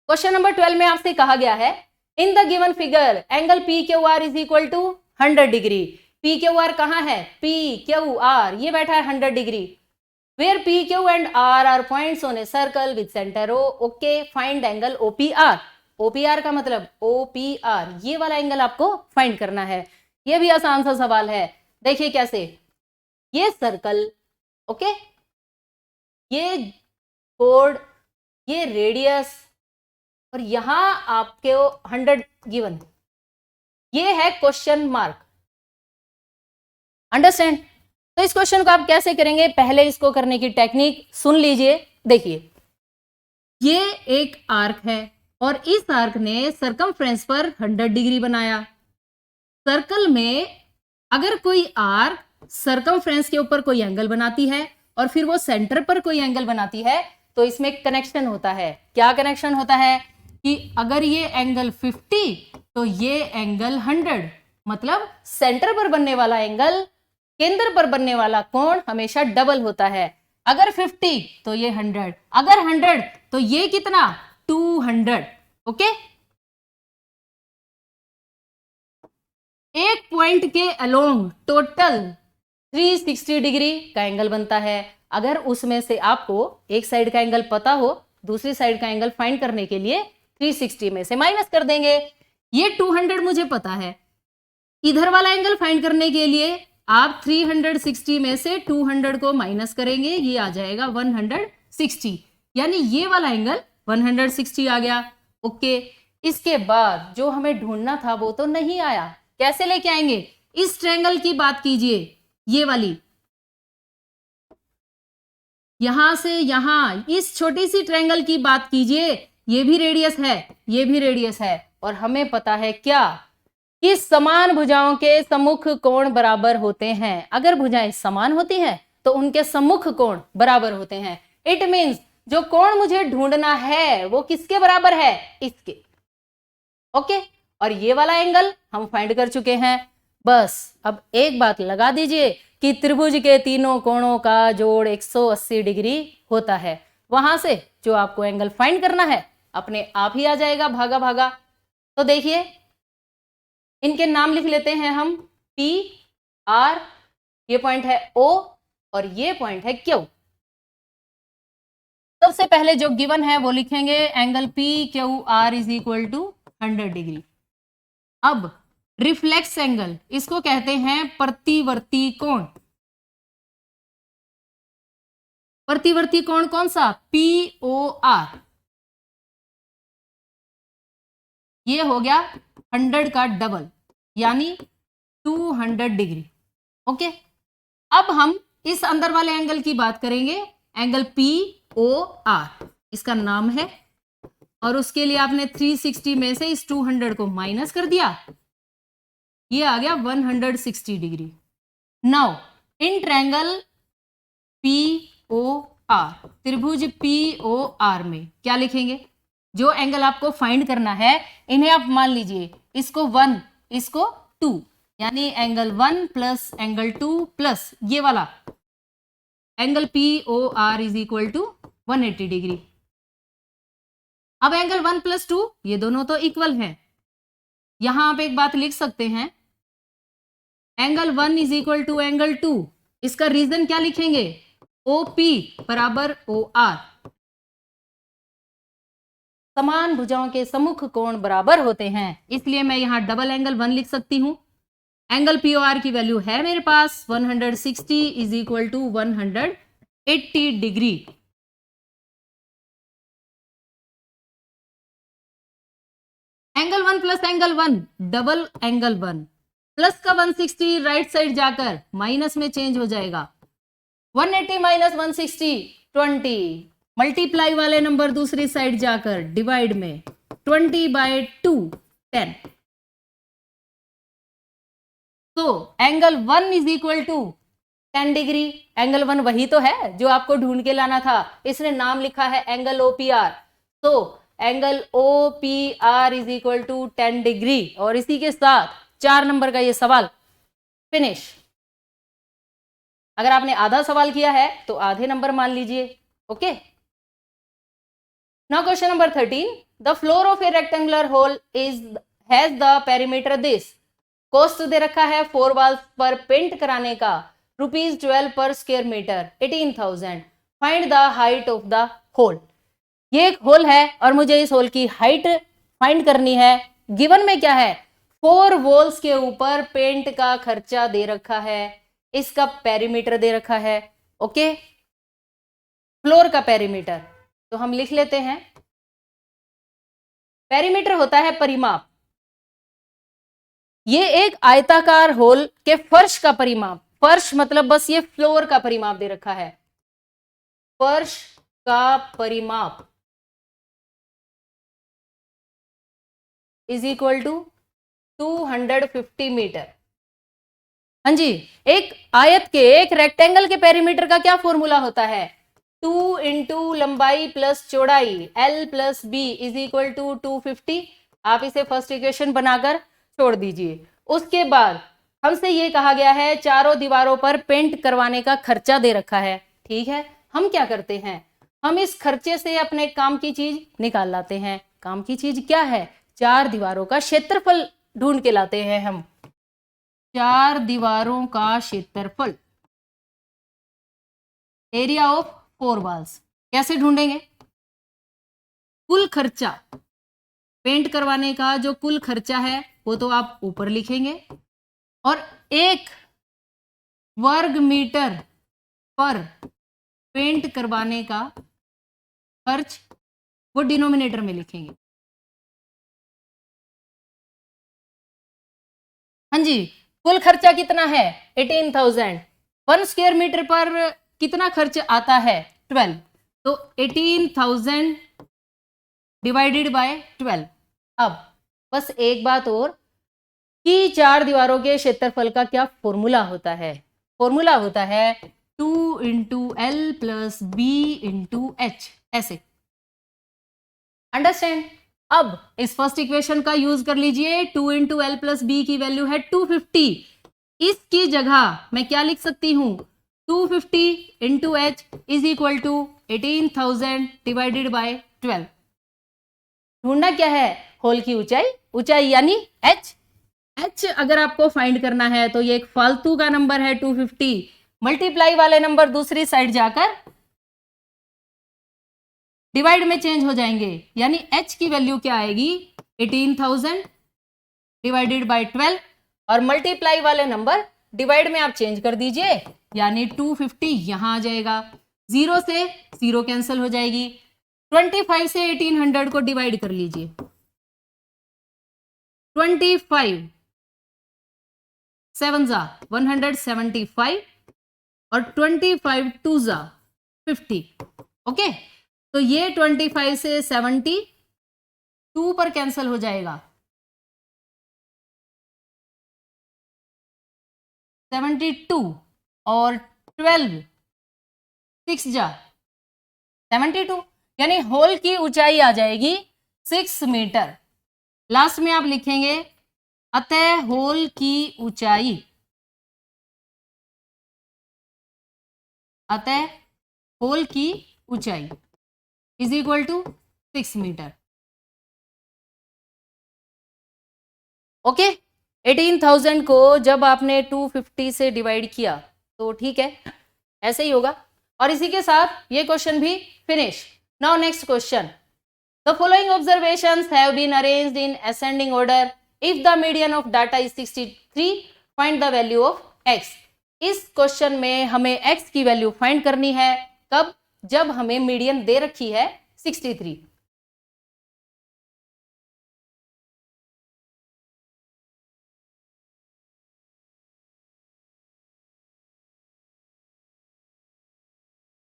Question number 12 में आपसे कहा गया है, in the given figure angle P Q R is equal to 100 degree. P Q R कहां है? पी क्यू आर ये बैठा है 100 degree. Where P Q and R are points on a circle with centre O. Okay, find angle OPR. OPR का मतलब OPR, ये वाला angle आपको फाइंड करना है। ये भी आसान सा सवाल है, देखिए कैसे। ये सर्कल, ओके, ये कोड, ये रेडियस, और यहां आपके 100 गिवन, ये है क्वेश्चन मार्क। अंडरस्टैंड? तो इस क्वेश्चन को आप कैसे करेंगे, पहले इसको करने की टेक्निक सुन लीजिए। देखिए, ये एक आर्क है और इस आर्क ने सरकमफ्रेंस पर 100 डिग्री बनाया। सर्कल में अगर कोई आर्क सरकमफ्रेंस के ऊपर कोई एंगल बनाती है और फिर वो सेंटर पर कोई एंगल बनाती है, तो इसमें कनेक्शन होता है। क्या कनेक्शन होता है? कि अगर ये एंगल 50 तो ये एंगल 100, मतलब सेंटर पर बनने वाला एंगल, केंद्र पर बनने वाला कोण हमेशा डबल होता है। अगर 50 तो ये 100, अगर 100 तो ये कितना? 200। ओके, एक पॉइंट के अलोंग टोटल 360 डिग्री का एंगल बनता है। अगर उसमें से आपको एक साइड का एंगल पता हो, दूसरी साइड का एंगल फाइंड करने के लिए 360 में से माइनस कर देंगे। ये 200 मुझे पता है, इधर वाला एंगल फाइंड करने के लिए आप 360 में से 200 को माइनस करेंगे, ये आ जाएगा 160, यानी ये वाला एंगल 160 आ गया। ओके, इसके बाद जो हमें ढूंढना था वो तो नहीं आया, कैसे लेके आएंगे? इस ट्रायंगल की बात कीजिए, ये वाली, यहां से यहां इस छोटी सी ट्रायंगल की बात कीजिए, ये भी रेडियस है, ये भी रेडियस है, और हमें पता है क्या कि समान भुजाओं के सम्मुख कोण बराबर होते हैं। अगर भुजाएं समान होती हैं तो उनके सम्मुख कोण बराबर होते हैं। इट मींस जो कोण मुझे ढूंढना है वो किसके बराबर है? इसके। ओके, और ये वाला एंगल हम फाइंड कर चुके हैं। बस अब एक बात लगा दीजिए कि त्रिभुज के तीनों कोणों का जोड़ 180 डिग्री होता है। वहां से जो आपको एंगल फाइंड करना है अपने आप ही आ जाएगा, भागा भागा। तो देखिए, इनके नाम लिख लेते हैं हम, P R, ये पॉइंट है O और ये पॉइंट है Q। सबसे पहले जो गिवन है वो लिखेंगे, angle PQR is equal to 100 degree. अब रिफ्लेक्स एंगल, इसको कहते हैं प्रतिवर्ती कोण। प्रतिवर्ती कोण कौन सा? POR। ये हो गया 100 का डबल, यानी 200 डिग्री। ओके, अब हम इस अंदर वाले एंगल की बात करेंगे, एंगल पी ओ आर इसका नाम है, और उसके लिए आपने 360 में से इस 200 को माइनस कर दिया, ये आ गया 160 degree. Now in triangle P O R, त्रिभुज पी ओ आर में क्या लिखेंगे? जो एंगल आपको फाइंड करना है इन्हें आप मान लीजिए, इसको 1 इसको 2, यानी एंगल 1 प्लस एंगल 2 प्लस ये वाला angle P O R is equal to 180 degree. अब एंगल 1 प्लस 2 ये दोनों तो इक्वल हैं, यहां आप एक बात लिख सकते हैं, angle 1 is equal to angle 2, इसका रीजन क्या लिखेंगे? OP बराबर OR, समान भुजाओं के सम्मुख कोण बराबर होते हैं, इसलिए मैं यहां डबल एंगल 1 लिख सकती हूं। एंगल POR की वैल्यू है मेरे पास 160 is equal to 180 degree. Angle 1 plus angle 1 double angle 1 plus का 160 राइट साइड जाकर माइनस में चेंज हो जाएगा, 180 माइनस 160 20, मल्टीप्लाई वाले नंबर दूसरी साइड जाकर डिवाइड में 20/2 10। तो angle 1 is equal to 10 degree. Angle 1 वही तो है जो आपको ढूंढ के लाना था, इसने नाम लिखा है एंगल OPR, तो angle OPR is equal to 10 degree. और इसी के साथ 4 नंबर का ये सवाल फिनिश। अगर आपने आधा सवाल किया है तो आधे नंबर मान लीजिए। Okay, now question number 13, the floor of a rectangular hall has the perimeter this. Cost दे रखा है 4 वॉल्स पर पेंट कराने का ₹12 पर square metre 18,000। Find the height of the hole. ये एक होल है और मुझे इस होल की हाइट फाइंड करनी है। गिवन में क्या है? 4 वॉल्स के ऊपर पेंट का खर्चा दे रखा है, इसका पेरीमीटर दे रखा है। ओके, फ्लोर का पेरीमीटर तो हम लिख लेते हैं, पेरीमीटर होता है परिमाप। ये एक आयताकार होल के फर्श का परिमाप, फर्श मतलब बस ये फ्लोर का परिमाप दे रखा है, फर्श का परिमाप इज इक्वल टू 250 मीटर। हाँ जी, एक आयत के, एक रेक्टेंगल के पेरीमीटर का क्या फॉर्मूला होता है? 2 इंटू लंबाई प्लस चौड़ाई L plus B is equal to 250। आप इसे फर्स्ट इक्वेशन बनाकर छोड़ दीजिए। उसके बाद हमसे ये कहा गया है चारों दीवारों पर पेंट करवाने का खर्चा दे रखा है। ठीक है, हम क्या करते हैं, हम इस खर्चे से अपने काम की चीज निकाल लाते हैं। काम की चीज क्या है? 4 दीवारों का क्षेत्रफल ढूंढ के लाते हैं हम। 4 दीवारों का क्षेत्रफल, एरिया ऑफ 4 वॉल्स। कैसे ढूंढेंगे? कुल खर्चा, पेंट करवाने का जो कुल खर्चा है वो तो आप ऊपर लिखेंगे, और 1 वर्ग मीटर पर पेंट करवाने का खर्च वो डिनोमिनेटर में लिखेंगे। हाँ जी, कुल खर्चा कितना है? 18,000। 1 स्क्वायर मीटर पर कितना खर्च आता है? 12। तो 18,000 डिवाइडेड बाय 12। अब बस एक बात और कि 4 दीवारों के क्षेत्रफल का क्या फॉर्मूला होता है? फॉर्मूला होता है 2 into L plus B into H, ऐसे। अंडरस्टैंड? अब इस फर्स्ट इक्वेशन का यूज कर लीजिए। 2 इंटू L प्लस B की वैल्यू है 250। इसकी जगह मैं क्या लिख सकती हूं? 250 into H is equal to 18,000 divided by 12। ढूंढना क्या है? होल की ऊंचाई, ऊंचाई यानी H। H अगर आपको फाइंड करना है तो ये एक फालतू का नंबर है 250, मल्टीप्लाई वाले नंबर दूसरी साइड जाकर डिवाइड में चेंज हो जाएंगे, यानी H की वैल्यू क्या आएगी? 18,000 डिवाइडेड बाय 12, और मल्टीप्लाई वाले नंबर डिवाइड में आप चेंज कर दीजिए, यानी 250 यहां आ जाएगा। 0 से 0 कैंसिल हो जाएगी। 25 से 1800 को डिवाइड कर लीजिए। 25 7 175 और 25 टू जा 50। ओके, तो ये 25 से 72 पर कैंसिल हो जाएगा, 72 और 12 6 जा 72, यानी होल की ऊंचाई आ जाएगी 6 मीटर। लास्ट में आप लिखेंगे अतः होल की ऊंचाई, अतः होल की ऊंचाई is equal to 6 metre. Okay, 18,000 को जब आपने 250 से डिवाइड किया तो ठीक है, ऐसे ही होगा। और इसी के साथ ये क्वेश्चन भी finish. Now next question, the following observations have been arranged in ascending order, if the median of data is 63 find the value of x। इस क्वेश्चन में हमें x की वैल्यू फाइंड करनी है, कब? जब हमें मीडियन दे रखी है 63।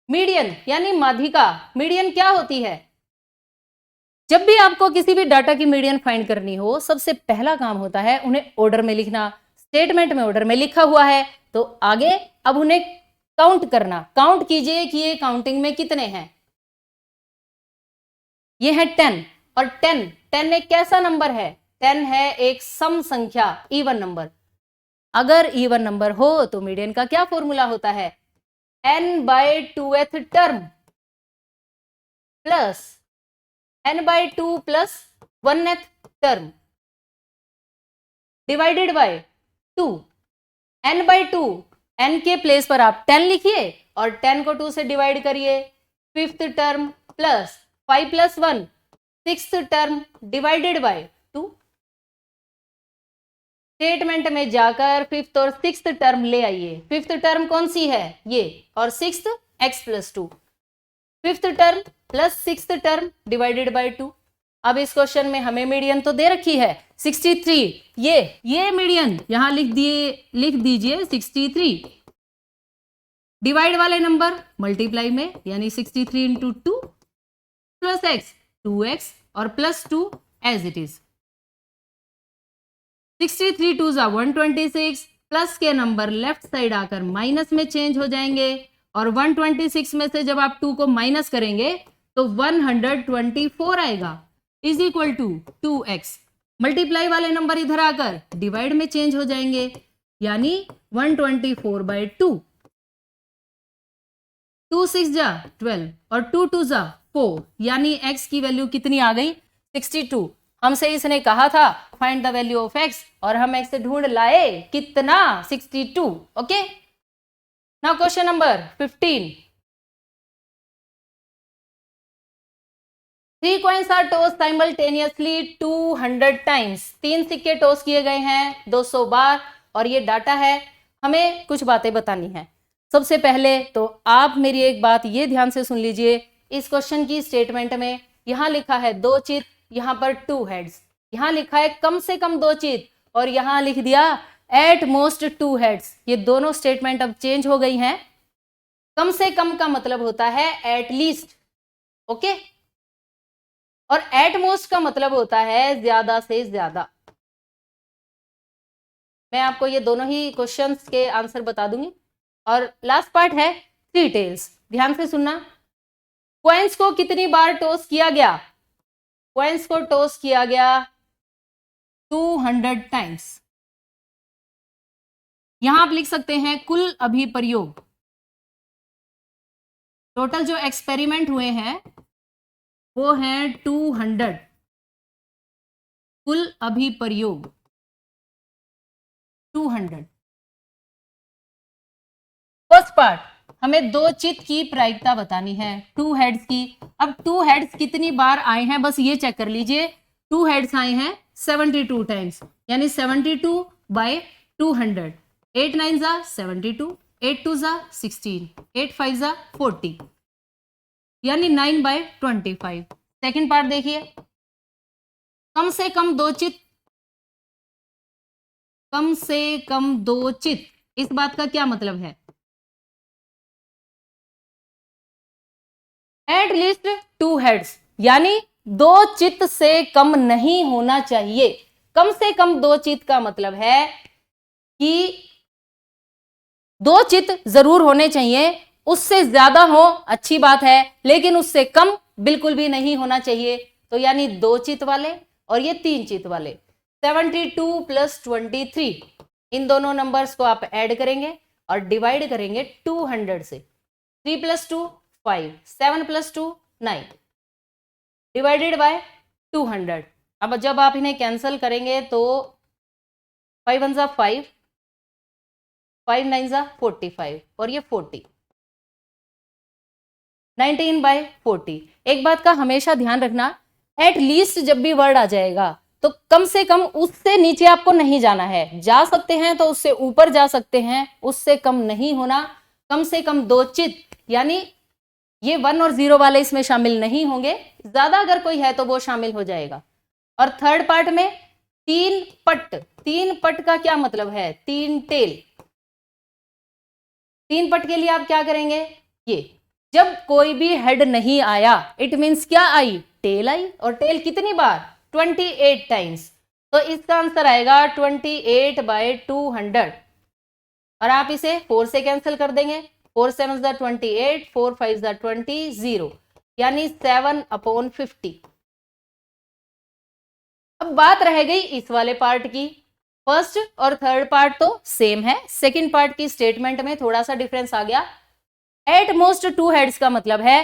मीडियन यानी माध्यिका। मीडियन क्या होती है? जब भी आपको किसी भी डाटा की मीडियन फाइंड करनी हो, सबसे पहला काम होता है उन्हें ऑर्डर में लिखना। स्टेटमेंट में ऑर्डर में लिखा हुआ है तो आगे अब उन्हें काउंट करना। काउंट कीजिए कि ये काउंटिंग में कितने हैं। ये है 10, और 10 एक कैसा नंबर है? 10 है एक सम संख्या, इवन नंबर। अगर इवन नंबर हो तो मीडियन का क्या फॉर्मूला होता है? n/2th term plus n/2 plus 1th term divided by 2। n/2, n के प्लेस पर आप 10 लिखिए और 10 को 2 से डिवाइड करिए। 5th term plus 5 + 1 6th term divided by 2। Statement में जाकर 5th और 6th टर्म ले आइए। 5th टर्म कौन सी है? ये, और 6th x + 2। 5th term plus 6th term divided by 2। अब इस क्वेश्चन में हमें मीडियन तो दे रखी है 63। ये मीडियन यहां लिख दीजिए 63। डिवाइड वाले नंबर मल्टीप्लाई में, यानी 63 इंटू 2 प्लस x 2x और प्लस 2 एज इट इज। 63 2 जा 126, प्लस के नंबर लेफ्ट साइड आकर माइनस में चेंज हो जाएंगे, और 126 में से जब आप 2 को माइनस करेंगे तो 124 आएगा, is equal to 2x। Multiply वाले नंबर इधर आकर डिवाइड में चेंज हो जाएंगे, यानी 124/2। 2 6 जा 12 और 2 2 जा 4, यानी x की वैल्यू कितनी आ गई? 62। हमसे इसने कहा था find the value of x, और हम x ढूंढ लाए कितना? 62। Okay, now question number 15। 3 coins are tossed simultaneously 200 times। 3 सिक्के टॉस किए गए हैं 200 बार, और ये डाटा है। हमें कुछ बातें बतानी है। सबसे पहले तो आप मेरी एक बात ये ध्यान से सुन लीजिए। इस क्वेश्चन की स्टेटमेंट में यहां लिखा है 2 चित, यहां पर 2 हेड्स। यहां लिखा है कम से कम 2 चित, और यहां लिख दिया एट मोस्ट 2 हेड्स। ये दोनों स्टेटमेंट अब चेंज हो गई हैं। कम से कम का मतलब होता है एट लीस्ट, ओके, और एट मोस्ट का मतलब होता है ज्यादा से ज्यादा। मैं आपको ये दोनों ही क्वेश्चंस के आंसर बता दूंगी। और लास्ट पार्ट है 3 टेल्स, ध्यान से सुनना। कॉइन्स को कितनी बार टॉस किया गया? कॉइन्स को टॉस किया गया 200 टाइम्स। यहां आप लिख सकते हैं कुल अभिप्रयोग। टोटल जो एक्सपेरिमेंट हुए हैं वो है 200। कुल अभिप्रयोग 200। फर्स्ट पार्ट, हमें 2 चित की प्रायिकता बतानी है 2 हेड्स की। अब 2 हेड्स कितनी बार आए हैं बस ये चेक कर लीजिए। 2 हेड्स आए हैं 72 टाइम्स, यानी 72/200। 8 9 जा 72, 8 2 जा 16, 8 5 जा 40, यानी 9/25। सेकेंड पार्ट देखिए, कम से कम 2 चित, कम से कम 2 चित, इस बात का क्या मतलब है? एट लीस्ट 2 हेड्स, यानी 2 चित्त से कम नहीं होना चाहिए। कम से कम 2 चित्त का मतलब है कि 2 चित्त जरूर होने चाहिए, उससे ज्यादा हो अच्छी बात है, लेकिन उससे कम बिल्कुल भी नहीं होना चाहिए। तो यानी 2 चित्त वाले और ये 3 चित्त वाले। 72 प्लस 23, इन दोनों नंबर्स को आप ऐड करेंगे और डिवाइड करेंगे 200 से। 3 प्लस 2 5, 7 प्लस 2 9, डिवाइडेड बाय 200। अब जब आप इन्हें कैंसिल करेंगे तो 5 1 जा 5, 5 9 जा 45 और ये 40, 19 बाय 40। एक बात का हमेशा ध्यान रखना, एट लीस्ट जब भी वर्ड आ जाएगा तो कम से कम उससे नीचे आपको नहीं जाना है। जा सकते हैं तो उससे ऊपर जा सकते हैं, उससे कम नहीं होना। कम से कम 2 चित्त, यानी ये 1 और 0 वाले इसमें शामिल नहीं होंगे, ज्यादा अगर कोई है तो वो शामिल हो जाएगा। और थर्ड पार्ट में 3 पट, 3 पट का क्या मतलब है? 3 टेल। 3 पट के लिए आप क्या करेंगे? ये जब कोई भी हेड नहीं आया, इट मीन्स क्या आई? Tell I. और टेल कितनी बार? 28 टाइम्स। तो इसका आंसर आएगा 28 बाय 200। और आप इसे 4 से कैंसिल कर देंगे। 4 7 28, 4 5 20, 0, यानी 7/50। अब बात रह गई इस वाले पार्ट की। फर्स्ट और थर्ड पार्ट तो सेम है, सेकंड पार्ट की स्टेटमेंट में थोड़ा सा डिफरेंस आ गया। एट मोस्ट 2 हेड्स का मतलब है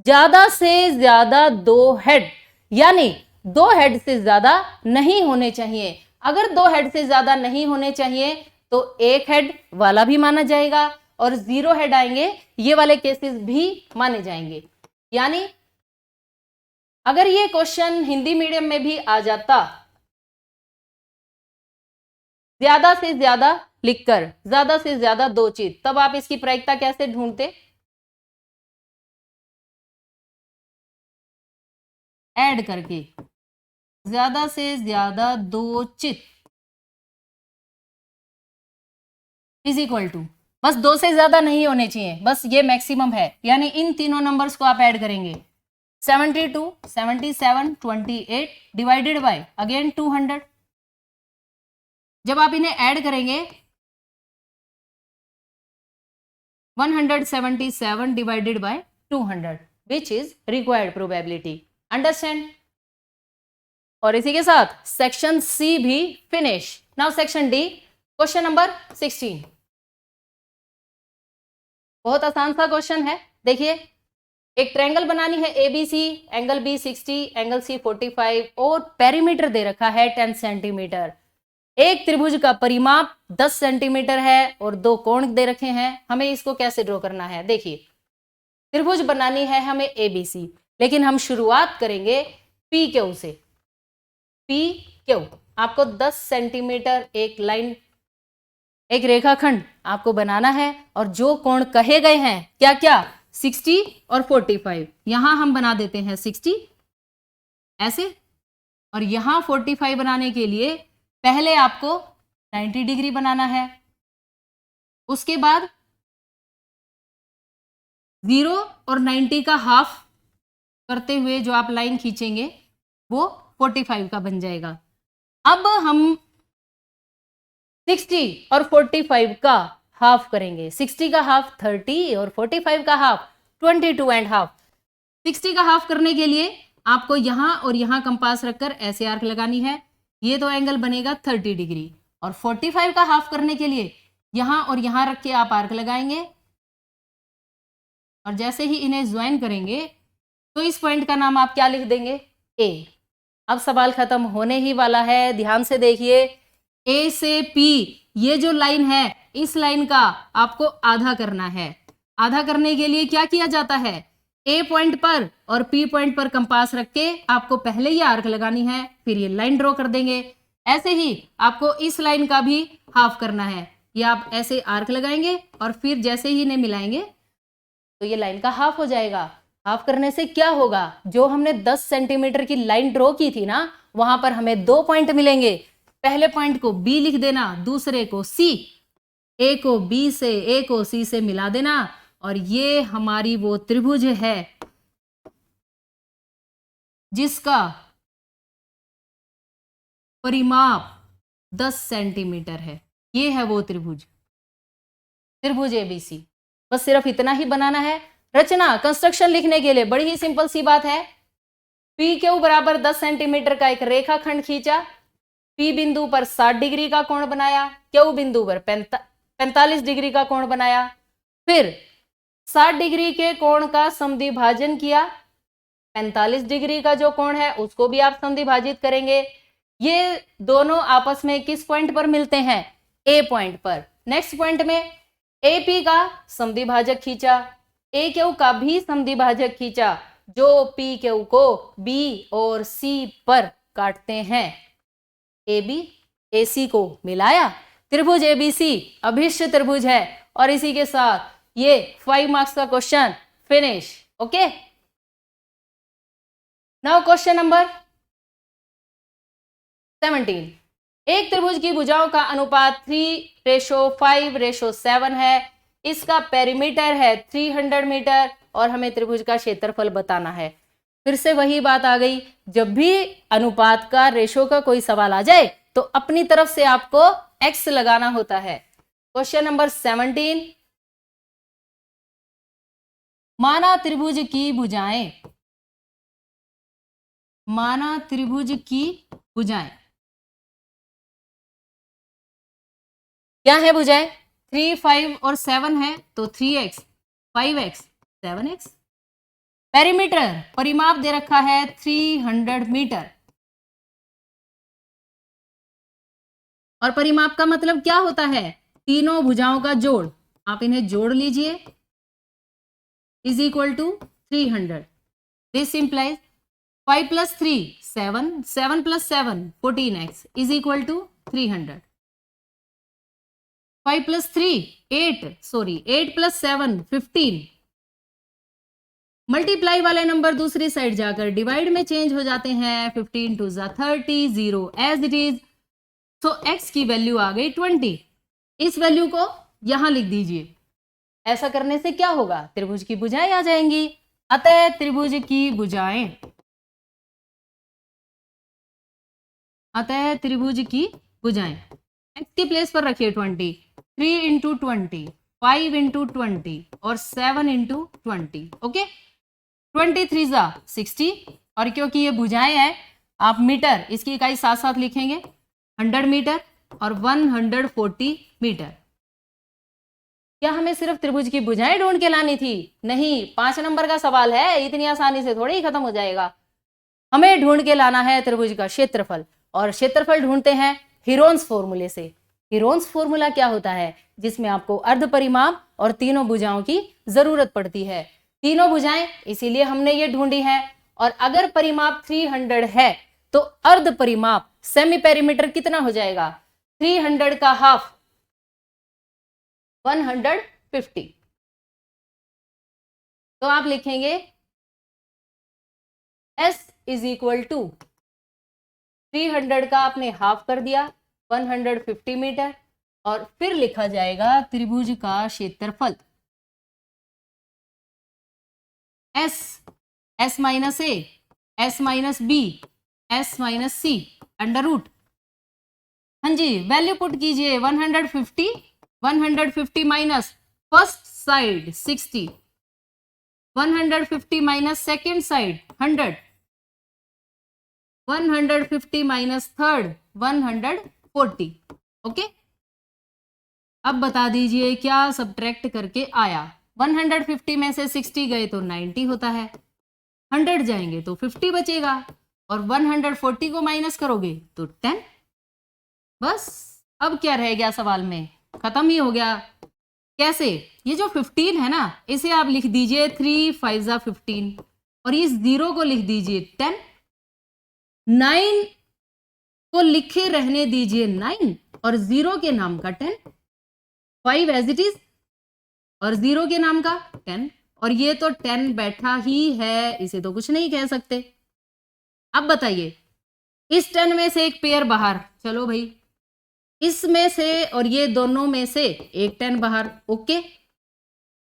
ज्यादा से ज्यादा 2 हेड, यानी 2 हेड से ज्यादा नहीं होने चाहिए। अगर 2 हेड से ज्यादा नहीं होने चाहिए तो 1 हेड वाला भी माना जाएगा और 0 हेड आएंगे, ये वाले केसेस भी माने जाएंगे। यानी अगर ये क्वेश्चन हिंदी मीडियम में भी आ जाता, ज्यादा से ज्यादा लिखकर ज्यादा से ज्यादा 2 चित्त, तब आप इसकी प्रायिकता कैसे ढूंढते? ऐड करके ज्यादा से ज्यादा 2 चित्त इज इक्वल टू, बस 2 से ज्यादा नहीं होने चाहिए, बस ये मैक्सिमम है। यानी इन तीनों नंबर्स को आप ऐड करेंगे। 72, 77, 28 डिवाइडेड बाय अगेन 200। जब आप इन्हें ऐड करेंगे 177 divided by 200, which is required probability. Understand? और इसी के साथ सेक्शन सी भी finish. Now section D, question number 16। बहुत आसान सा क्वेश्चन है। देखिए, एक ट्रायंगल बनानी है ABC, angle B 60, angle C 45 और पेरीमीटर दे रखा है 10 सेंटीमीटर। एक त्रिभुज का परिमाप 10 सेंटीमीटर है और 2 कोण दे रखे हैं। हमें इसको कैसे ड्रॉ करना है? देखिए, त्रिभुज बनानी है हमें ABC, लेकिन हम शुरुआत करेंगे PQ से। PQ आपको 10 सेंटीमीटर एक लाइन, एक रेखाखंड आपको बनाना है और जो कोण कहे गए हैं क्या क्या, 60 और 45, यहां हम बना देते हैं 60 ऐसे, और यहां 45 बनाने के लिए पहले आपको 90 डिग्री बनाना है। उसके बाद 0 और 90 का हाफ करते हुए जो आप लाइन खींचेंगे वो 45 का बन जाएगा। अब हम 60 और 45 का हाफ करेंगे। 60 का हाफ 30 और 45 का हाफ 22.5। 60 का हाफ करने के लिए आपको यहां और यहां कंपास रखकर ऐसे आर्क लगानी है। ये तो एंगल बनेगा 30 डिग्री। और 45 का हाफ करने के लिए यहां और यहां रख के आप आर्क लगाएंगे और जैसे ही इन्हें ज्वाइन करेंगे तो इस पॉइंट का नाम आप क्या लिख देंगे? ए। अब सवाल खत्म होने ही वाला है, ध्यान से देखिए। ए से पी ये जो लाइन है, इस लाइन का आपको आधा करना है। आधा करने के लिए क्या किया जाता है? ए पॉइंट पर और पी पॉइंट पर कंपास रख के आपको पहले ये आर्क लगानी है, फिर ये लाइन ड्रॉ कर देंगे। ऐसे ही आपको इस लाइन का भी हाफ करना है। ये आप ऐसे आर्क लगाएंगे और फिर जैसे ही इन्हें मिलाएंगे तो ये लाइन का हाफ हो जाएगा। हाफ करने से क्या होगा? जो हमने 10 सेंटीमीटर की लाइन ड्रॉ की थी ना, वहां पर हमें 2 पॉइंट मिलेंगे। पहले पॉइंट को B लिख देना, दूसरे को C। ए को B से, ए को C से मिला देना और ये हमारी वो त्रिभुज है जिसका परिमाप 10 सेंटीमीटर है, ये है वो त्रिभुज, त्रिभुज एबीसी। बस सिर्फ इतना ही बनाना है। रचना कंस्ट्रक्शन लिखने के लिए बड़ी ही सिंपल सी बात है। पी क्यू बराबर 10 सेंटीमीटर का एक रेखाखंड खींचा, पी बिंदु पर 60 डिग्री का कोण बनाया, क्यू बिंदु पर 45 डिग्री का कोण बनाया, फिर 60 डिग्री के कोण का समद्विभाजन किया, 45 डिग्री का जो कोण है उसको भी आप समद्विभाजित करेंगे। ये दोनों आपस में किस पॉइंट पर मिलते हैं? ए पॉइंट पर। नेक्स्ट पॉइंट में एपी का समद्विभाजक खींचा, ए क्यू का भी समद्विभाजक खींचा, जो पी क्यू को बी और सी पर काटते हैं। ए बी ए सी को मिलाया, त्रिभुज एबीसी अभिष्ट त्रिभुज है। और इसी के साथ ये 5 मार्क्स का question finish. Okay, now question number 17। एक त्रिभुज की भुजाओं का अनुपात 3:5:7 है। इसका पेरीमीटर है 300 मीटर और हमें त्रिभुज का क्षेत्रफल बताना है। फिर से वही बात आ गई, जब भी अनुपात का रेशो का कोई सवाल आ जाए तो अपनी तरफ से आपको x लगाना होता है। क्वेश्चन नंबर 17, माना त्रिभुज की भुजाएं, माना त्रिभुज की भुजाएं क्या है? भुजाएं 3, 5 और 7 है, तो 3x, 5x, 7x। पेरीमीटर परिमाप दे रखा है 300 मीटर। और परिमाप का मतलब क्या होता है? तीनों भुजाओं का जोड़। आप इन्हें जोड़ लीजिए, is equal to 300। This implies 5 + 3 7, 7 + 7 14x is equal to 300। 5 + 3 8 + 7 15। Multiply वाले नंबर दूसरी साइड जाकर डिवाइड में चेंज हो जाते हैं। 15 2 30, 0 एज इट इज। तो x की वैल्यू आ गई 20। इस वैल्यू को यहां लिख दीजिए। ऐसा करने से क्या होगा? त्रिभुज की भुजाएं आ जाएंगी। अतः त्रिभुज की भुजाएं, अतः त्रिभुज की भुजाएं x की प्लेस पर रखिए 20, 3 × 20, 5 × 20 और 7 × 20। ओके, 23 × 60। और क्योंकि ये भुजाएं हैं, आप मीटर इसकी इकाई साथ साथ लिखेंगे, 100 मीटर और 140 मीटर। क्या हमें सिर्फ त्रिभुज की भुजाएं ढूंढ के लानी थी? नहीं, 5 नंबर का सवाल है, इतनी आसानी से थोड़ी ही खत्म हो जाएगा। हमें ढूंढ के लाना है त्रिभुज का क्षेत्रफल, और क्षेत्रफल ढूंढते हैं हीरोन्स फॉर्मूले से। हीरोन्स फॉर्मूला क्या होता है? जिसमें आपको अर्ध परिमाप और तीनों भुजाओं की जरूरत पड़ती है। तीनों भुजाएं इसीलिए हमने ये ढूंढी है। और अगर परिमाप 300 है तो अर्ध परिमाप सेमी पेरीमीटर कितना हो जाएगा? 300 का हाफ 150। तो आप लिखेंगे S इज इक्वल टू 300 का आपने हाफ कर दिया 150 मीटर, और फिर लिखा जाएगा त्रिभुज का क्षेत्रफल S, S - A, S - B, S - C √ हाँ जी, वैल्यू पुट कीजिए 150, 150 minus first side 60, 150 minus second side 100, 150 minus third 140। Okay, अब बता दीजिए क्या सब्ट्रैक्ट करके आया? 150 में से 60 गए तो 90 होता है, 100 जाएंगे तो 50 बचेगा, और 140 को माइनस करोगे तो 10। बस अब क्या रह गया सवाल में? खत्म ही हो गया। कैसे? ये जो 15 है ना, इसे आप लिख दीजिए 3 5 15, और इस 0 को लिख दीजिए 10, 9 को लिखे रहने दीजिए 9 और 0 के नाम का 10, 5 एज इट इज और 0 के नाम का 10, और ये तो 10 बैठा ही है, इसे तो कुछ नहीं कह सकते। अब बताइए, इस 10 में से एक पेयर बाहर, चलो भाई इसमें से और ये दोनों में से एक 10 बाहर। ओके,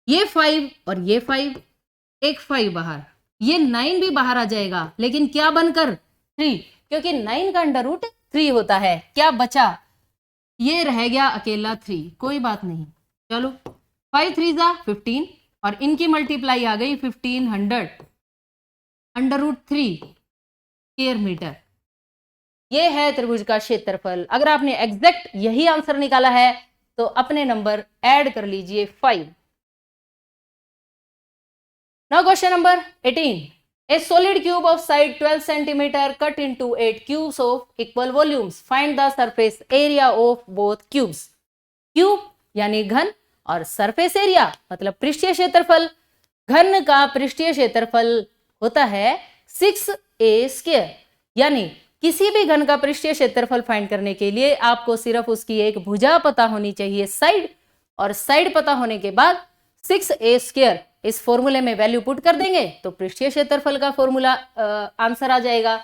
ये 5 और ये 5, एक 5 बाहर, ये 9 भी बाहर आ जाएगा, लेकिन क्या बनकर 3, क्योंकि 9 का अंडर रूट 3 होता है। क्या बचा, ये रह गया अकेला 3, कोई बात नहीं। चलो 5 3 जा 15 और इनकी मल्टीप्लाई आ गई 1500 अंडर रूट 3 स्क्वायर मीटर। ये है त्रिभुज का क्षेत्रफल। अगर आपने एग्जैक्ट यही आंसर निकाला है तो अपने नंबर ऐड कर लीजिए 5। Now question number 18, a solid cube of side 12 centimeter cut into 8 cubes of equal volumes, find the surface area of both cubes। Cube यानी घन और सरफेस एरिया मतलब पृष्ठीय क्षेत्रफल। घन का पृष्ठीय क्षेत्रफल होता है 6a², यानी किसी भी घन का पृष्ठीय क्षेत्रफल फाइंड करने के लिए आपको सिर्फ उसकी एक भुजा पता होनी चाहिए साइड, और साइड पता होने के बाद 6a² इस फॉर्मूले में वैल्यू पुट कर देंगे तो पृष्ठीय क्षेत्रफल का फॉर्मूला आंसर आ जाएगा।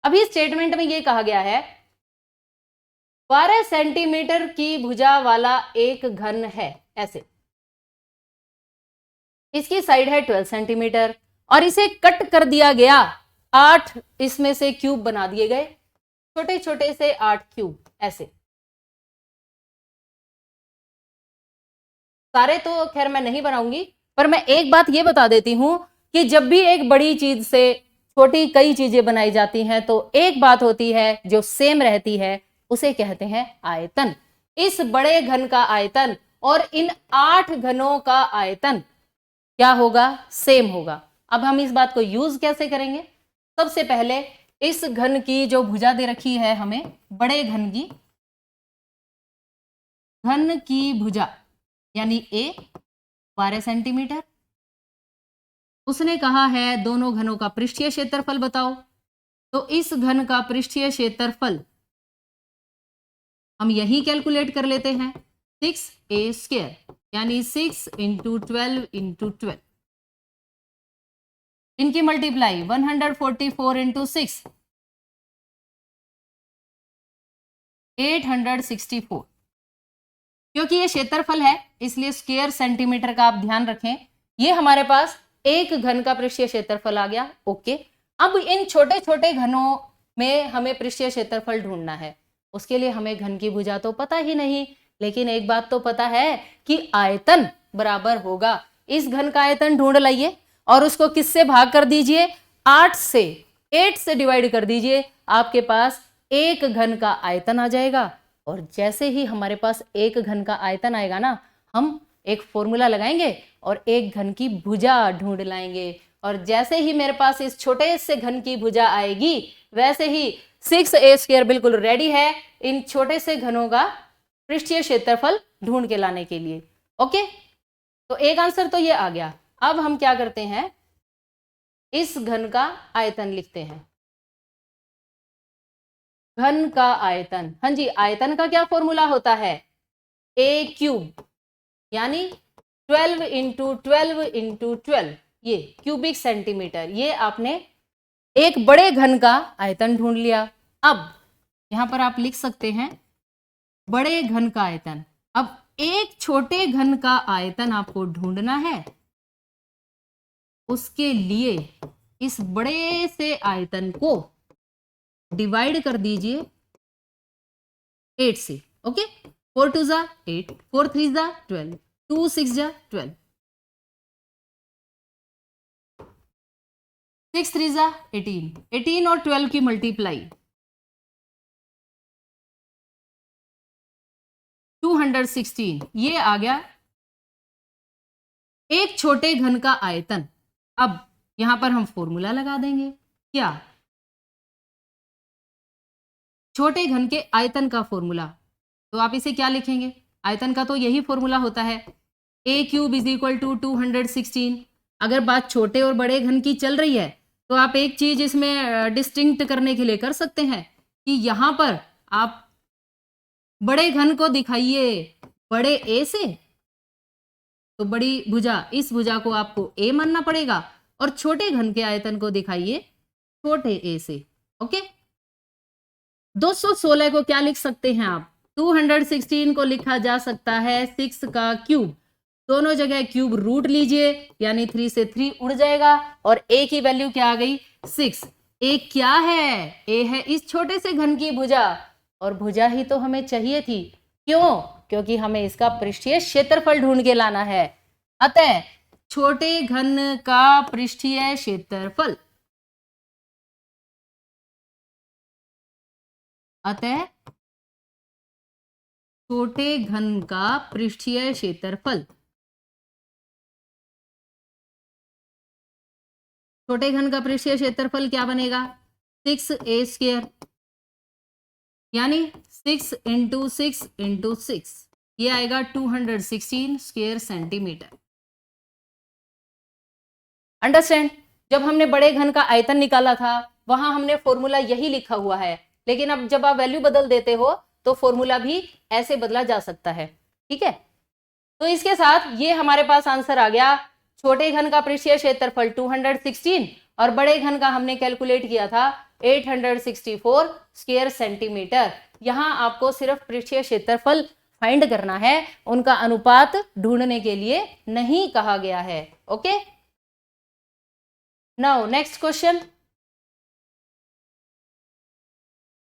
अभी स्टेटमेंट में ये कहा गया है 12 सेंटीमीटर की भुजा वाला एक घन है, ऐसे इसकी साइड है 12 सेंटीमीटर और इसे कट कर दिया गया, 8 इसमें से क्यूब बना दिए गए, छोटे छोटे से 8 क्यूब, ऐसे सारे तो खैर मैं नहीं बनाऊंगी, पर मैं एक बात ये बता देती हूं कि जब भी एक बड़ी चीज से छोटी कई चीजें बनाई जाती हैं तो एक बात होती है जो सेम रहती है, उसे कहते हैं आयतन। इस बड़े घन का आयतन और इन 8 घनों का आयतन क्या होगा, सेम होगा। अब हम इस बात को यूज कैसे करेंगे, सबसे पहले इस घन की जो भुजा दे रखी है हमें, बड़े घन की भुजा यानी a 12 सेंटीमीटर, उसने कहा है दोनों घनों का पृष्ठीय क्षेत्रफल बताओ, तो इस घन का पृष्ठीय क्षेत्रफल हम यही कैलकुलेट कर लेते हैं 6a² यानी 6 × 12 × 12, इनकी मल्टीप्लाई 144 × 6 864, क्योंकि ये क्षेत्रफल है इसलिए स्क्वायर सेंटीमीटर का आप ध्यान रखें। ये हमारे पास एक घन का पृष्ठीय क्षेत्रफल आ गया। ओके, अब इन छोटे छोटे घनों में हमें पृष्ठीय क्षेत्रफल ढूंढना है, उसके लिए हमें घन की भुजा तो पता ही नहीं, लेकिन एक बात तो पता है कि आयतन बराबर होगा। इस घन का आयतन ढूंढ लाइए और उसको किससे भाग कर दीजिए, 8 से डिवाइड कर दीजिए, आपके पास एक घन का आयतन आ जाएगा। और जैसे ही हमारे पास एक घन का आयतन आएगा ना, हम एक फॉर्मूला लगाएंगे और एक घन की भुजा ढूंढ लाएंगे, और जैसे ही मेरे पास इस छोटे से घन की भुजा आएगी वैसे ही 6a² बिल्कुल रेडी है इन छोटे से घनों का पृष्ठीय क्षेत्रफल ढूंढ के लाने के लिए। ओके, तो एक आंसर तो ये आ गया। अब हम क्या करते हैं, इस घन का आयतन लिखते हैं। घन का आयतन, हाँ जी, आयतन का क्या फॉर्मूला होता है, a³ यानी 12 × 12 × 12, ये क्यूबिक सेंटीमीटर। ये आपने एक बड़े घन का आयतन ढूंढ लिया। अब यहां पर आप लिख सकते हैं बड़े घन का आयतन। अब एक छोटे घन का आयतन आपको ढूंढना है, उसके लिए इस बड़े से आयतन को डिवाइड कर दीजिए 8 से। ओके, 4 2 जा 8, 4 3 जा 12, 2 6 जा 12, 6 3 जा 18, 18 और 12 की मल्टीप्लाई 216, ये आ गया एक छोटे घन का आयतन। अब यहां पर हम फॉर्मूला लगा देंगे, क्या, छोटे घन के आयतन का फॉर्मूला। तो आप इसे क्या लिखेंगे, आयतन का तो यही फॉर्मूला होता है a³ = 216। अगर बात छोटे और बड़े घन की चल रही है तो आप एक चीज इसमें डिस्टिंक्ट करने के लिए कर सकते हैं कि यहां पर आप बड़े घन को दिखाइए बड़े a से, तो बड़ी भुजा, इस भुजा को आपको a मानना पड़ेगा, और छोटे घन के आयतन को दिखाइए छोटे a से। ओके, 216 को क्या लिख सकते हैं आप, 216 को लिखा जा सकता है 6 का क्यूब। दोनों जगह क्यूब रूट लीजिए, यानी 3 से 3 उड़ जाएगा और ए की वैल्यू क्या आ गई 6। ए क्या है? ए है इस छोटे से घन की भुजा, और भुजा ही तो हमें चाहिए थी। क्यों? क्योंकि हमें इसका पृष्ठीय क्षेत्रफल ढूंढ के लाना है। अतः छोटे घन का पृष्ठीय क्षेत्रफल, अतः छोटे घन का पृष्ठीय क्षेत्रफल, छोटे घन का पृष्ठीय क्षेत्रफल क्या बनेगा 6a², यानी 6 इंटू 6 इंटू 6, ये आएगा 216 स्क्वायर सेंटीमीटर। अंडरस्टैंड? जब हमने बड़े घन का आयतन निकाला था वहां हमने फॉर्मूला यही लिखा हुआ है, लेकिन अब जब आप वैल्यू बदल देते हो तो फॉर्मूला भी ऐसे बदला जा सकता है। ठीक है, तो इसके साथ ये हमारे पास आंसर आ गया। छोटे घन का पृष्ठीय क्षेत्रफल 216 और बड़े घन का हमने कैलकुलेट किया था 864 स्क्वायर सेंटीमीटर। यहां आपको सिर्फ पृष्ठीय क्षेत्रफल फाइंड करना है, उनका अनुपात ढूंढने के लिए नहीं कहा गया है। Okay, now next question.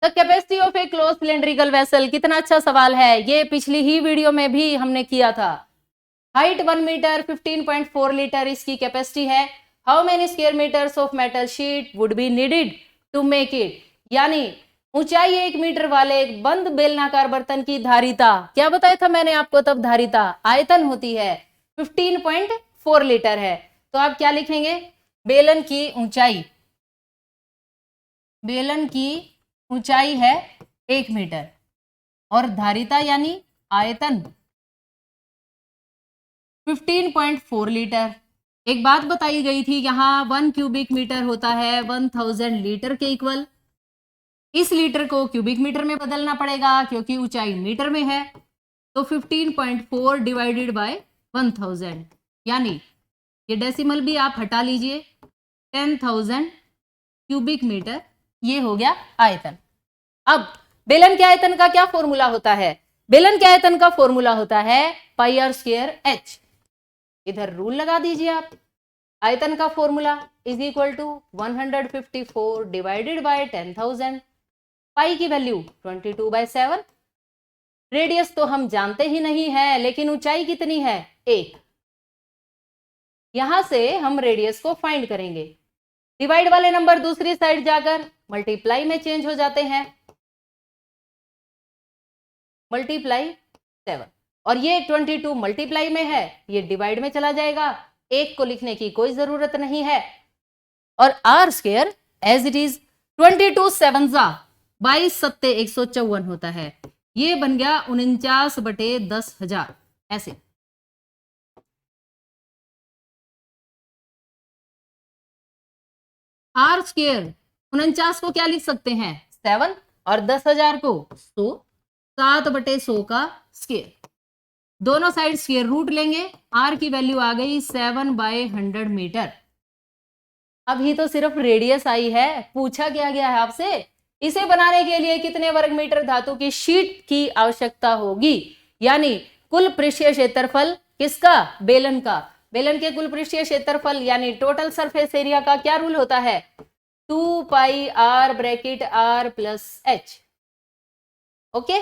The capacity of A close cylindrical vessel. कितना अच्छा सवाल है, ये पिछली ही वीडियो में भी हमने किया था। हाइट 1 मीटर, 15.4 लीटर इसकी कैपेसिटी है। How many square metres of metal sheet would be needed to make it, यानी ऊंचाई 1 मीटर वाले एक बंद बेलनाकार बर्तन की धारिता, क्या बताया था मैंने आपको तब, धारिता आयतन होती है 15.4 लीटर है। तो आप क्या लिखेंगे, बेलन की ऊंचाई, बेलन की ऊंचाई है 1 मीटर और धारिता यानी आयतन 15.4 लीटर। एक बात बताई गई थी, यहां 1 क्यूबिक मीटर होता है 1000 लीटर के इक्वल। इस लीटर को क्यूबिक मीटर में बदलना पड़ेगा क्योंकि ऊंचाई मीटर में है। तो 15.4 डिवाइडेड बाय 1000, यानी ये डेसिमल भी आप हटा लीजिए, 10,000 क्यूबिक मीटर, ये हो गया आयतन। अब बेलन के आयतन का क्या फॉर्मूला होता है? बेलन के आयतन का फॉर्मूला होता है पाई आर स्क्वायर एच। इधर रूल लगा दीजिए आप। आयतन का formula is equal to 154 divided by 10,000। Pi की वैल्यू 22/7। रेडियस तो हम जानते ही नहीं है, लेकिन ऊंचाई कितनी है 1। यहां से हम रेडियस को फाइंड करेंगे। डिवाइड वाले नंबर दूसरी साइड जाकर मल्टीप्लाई में चेंज हो जाते हैं, मल्टीप्लाई 7, और ये 22 मल्टीप्लाई में है, ये डिवाइड में चला जाएगा, 1 को लिखने की कोई जरूरत नहीं है। और r square as it is 22 7 22 सत्ते 154 होता है। ये बन गया 49/10,000 ऐसे। आर स्क्वायर 49 को क्या लिख सकते हैं 7 और 10,000 को 100, 7/100 का स्क्वायर। दोनों साइड स्क्वायर रूट लेंगे, आर की वैल्यू आ गई 7/100 मीटर। अभी तो सिर्फ रेडियस आई है, पूछा क्या गया है आपसे, इसे बनाने के लिए कितने वर्ग मीटर धातु की शीट की आवश्यकता होगी, यानी कुल पृष्ठीय क्षेत्रफल किसका, बेलन का। बेलन के कुल पृष्ठीय क्षेत्रफल यानी टोटल सरफेस एरिया का क्या रूल होता है 2 pi r bracket r plus h. Okay,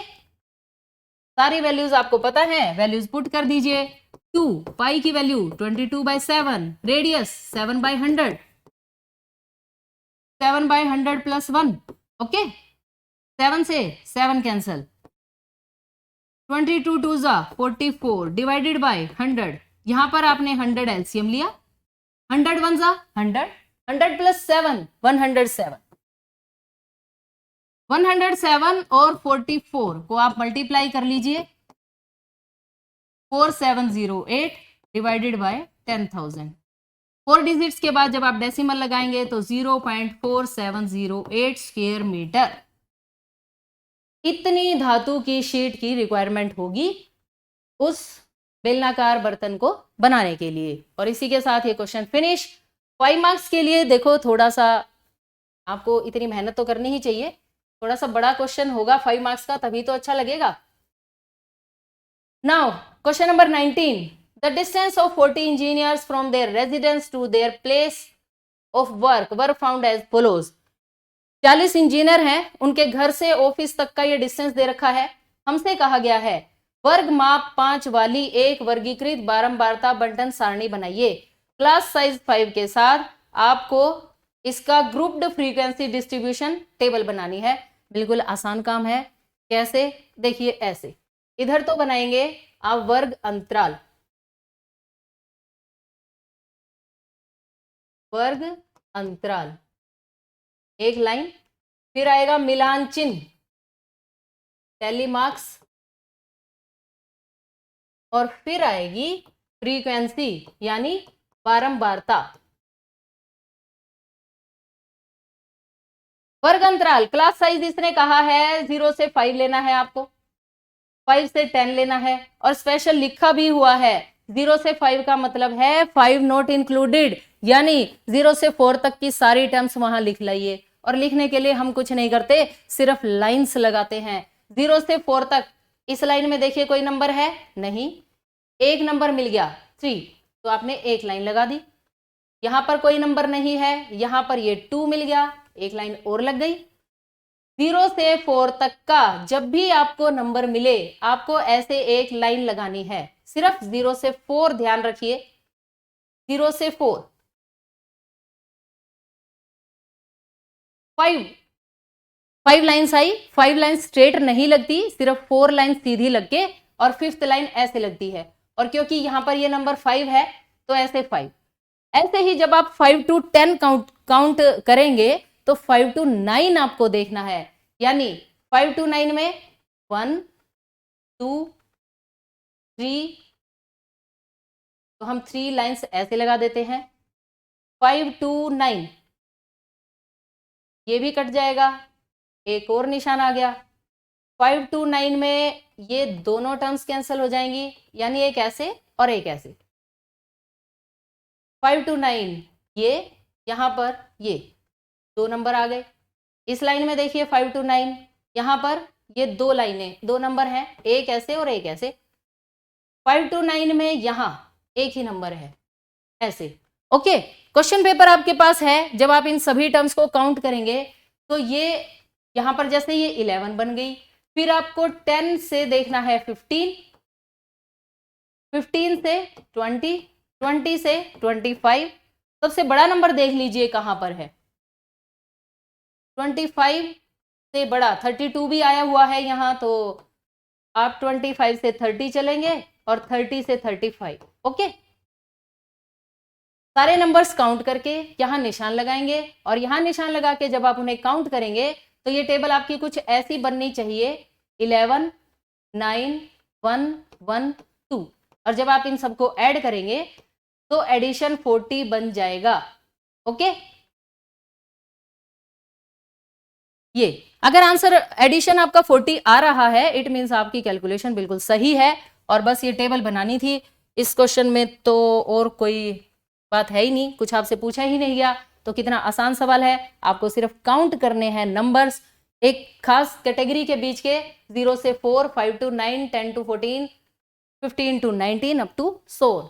सारी वैल्यूज आपको पता है, वैल्यूज पुट कर दीजिए। 2 पाई की वैल्यू 22/7, रेडियस 7/100, 7/100 प्लस 1। ओके, 7 से 7 कैंसल, 22 2 44 डिवाइडेड बाय 100। यहां पर आपने 100 एलसीएम लिया, 100 1 100, 100 प्लस 7 107, 107 और 44 को आप मल्टीप्लाई कर लीजिए, 4708 डिवाइडेड बाय 10,000। 4 डिजिट्स के बाद जब आप डेसिमल लगाएंगे तो 0.4708 स्क्वायर मीटर इतनी धातु की शीट की रिक्वायरमेंट होगी उस बेलनाकार बर्तन को बनाने के लिए। और इसी के साथ ये क्वेश्चन फिनिश। 5 मार्क्स के लिए देखो, थोड़ा सा आपको इतनी मेहनत तो करनी ही चाहिए, थोड़ा सा बड़ा क्वेश्चन होगा 5 मार्क्स का, तभी तो अच्छा लगेगा। Now question number 19, the distance of 40 engineers from their residence to their place of work were found as follows. 40 engineer हैं, उनके घर से ऑफिस तक का ये डिस्टेंस दे रखा है। हमसे कहा गया है वर्ग माप 5 वाली एक वर्गीकृत बारंबारता बंटन सारणी बनाइए। क्लास साइज 5 के साथ आपको इसका ग्रुप्ड फ्रीक्वेंसी डिस्ट्रीब्यूशन टेबल बनानी है। बिल्कुल आसान काम है। कैसे? देखिए ऐसे, इधर तो बनाएंगे आप वर्ग अंतराल, वर्ग अंतराल एक लाइन, फिर आएगा मिलान चिन्ह टैली मार्क्स, और फिर आएगी फ्रीक्वेंसी यानी बारंबारता। वर्ग अंतराल क्लास साइज इसने कहा है 0 से 5 लेना है आपको, 5 से 10 लेना है, और स्पेशल लिखा भी हुआ है 0 से 5 का मतलब है 5 नॉट इंक्लूडेड, यानी 0 से 4 तक की सारी टर्म्स वहां लिख लाइए। और लिखने के लिए हम कुछ नहीं करते, सिर्फ लाइंस लगाते हैं। 0 से 4 तक इस लाइन में देखिए कोई नंबर है नहीं, एक नंबर मिल गया 3, तो आपने एक लाइन लगा दी। यहां पर कोई नंबर नहीं है, यहां पर ये 2 मिल गया, एक लाइन और लग गई। 0 से 4 तक का जब भी आपको नंबर मिले आपको ऐसे एक लाइन लगानी है। सिर्फ 0 से 4 ध्यान रखिए, 0 से 4 5 लाइन्स आई, 5 लाइन स्ट्रेट नहीं लगती, सिर्फ 4 लाइन सीधी लग के और 5th लाइन ऐसे लगती है। और क्योंकि यहां पर ये नंबर 5 है तो ऐसे 5। ऐसे ही जब आप 5 to 10 काउंट करेंगे तो 5 to 9 आपको देखना है, यानी 5 to 9 में 1 2 3, तो हम 3 लाइंस ऐसे लगा देते हैं। 5 to 9 ये भी कट जाएगा, एक और निशान आ गया। 5 to 9 में ये दोनों टर्म्स कैंसिल हो जाएंगी, यानी एक ऐसे और एक ऐसे। 5 to 9 ये यहां पर ये 2 नंबर आ गए। इस लाइन में देखिए 5 to 9 यहां पर ये 2 लाइनें, 2 नंबर हैं, एक ऐसे और एक ऐसे। 5 to 9 में यहां एक ही नंबर है ऐसे। ओके, क्वेश्चन पेपर आपके पास है, जब आप इन सभी टर्म्स को काउंट करेंगे तो ये यहां पर जैसे ये 11 बन गई, फिर आपको 10 से देखना है 15, 15 से 20, 20 से 25। सबसे बड़ा नंबर देख लीजिए कहां पर है, 25 से बड़ा 32 भी आया हुआ है यहां, तो आप 25 से 30 चलेंगे और 30 से 35। ओके, सारे नंबर्स काउंट करके यहां निशान लगाएंगे, और यहां निशान लगा के जब आप उन्हें काउंट करेंगे तो ये टेबल आपकी कुछ ऐसी बननी चाहिए, 11 9 1 1 2, और जब आप इन सबको ऐड करेंगे तो एडिशन 40 बन जाएगा। ओके, ये अगर आंसर एडिशन आपका 40 आ रहा है इट मीन्स आपकी कैलकुलेशन बिल्कुल सही है, और बस ये टेबल बनानी थी। इस क्वेश्चन में तो और कोई बात है ही नहीं, कुछ आपसे पूछा ही नहीं गया, तो कितना आसान सवाल है। आपको सिर्फ काउंट करने हैं नंबर्स एक खास कैटेगरी के बीच के, 0 से 4, 5 to 9, 10 to 14, 15 to 19 up to 100।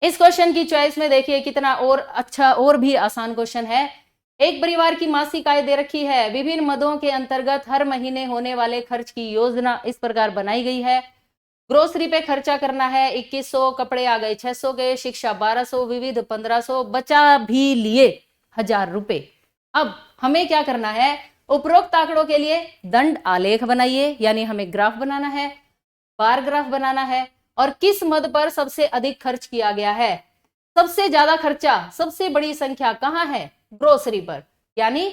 इस क्वेश्चन की चॉइस में देखिए कितना और अच्छा और भी आसान क्वेश्चन है। एक परिवार की मासिक आय दे रखी है, विभिन्न मदों के अंतर्गत हर महीने होने वाले खर्च की योजना इस प्रकार बनाई गई है। ग्रोसरी पे खर्चा करना है 2100, कपड़े आ गए 600 के, शिक्षा 1200, विविध 1500, बचा भी लिए 1000 रुपए। अब हमें क्या करना है, उपरोक्त आंकड़ों के लिए दंड आलेख बनाइए, यानी हमें ग्राफ बनाना है, बार ग्राफ बनाना है, और किस मद पर सबसे अधिक खर्च किया गया है। सबसे ज्यादा खर्चा, सबसे बड़ी संख्या कहां है, ग्रोसरी पर, यानी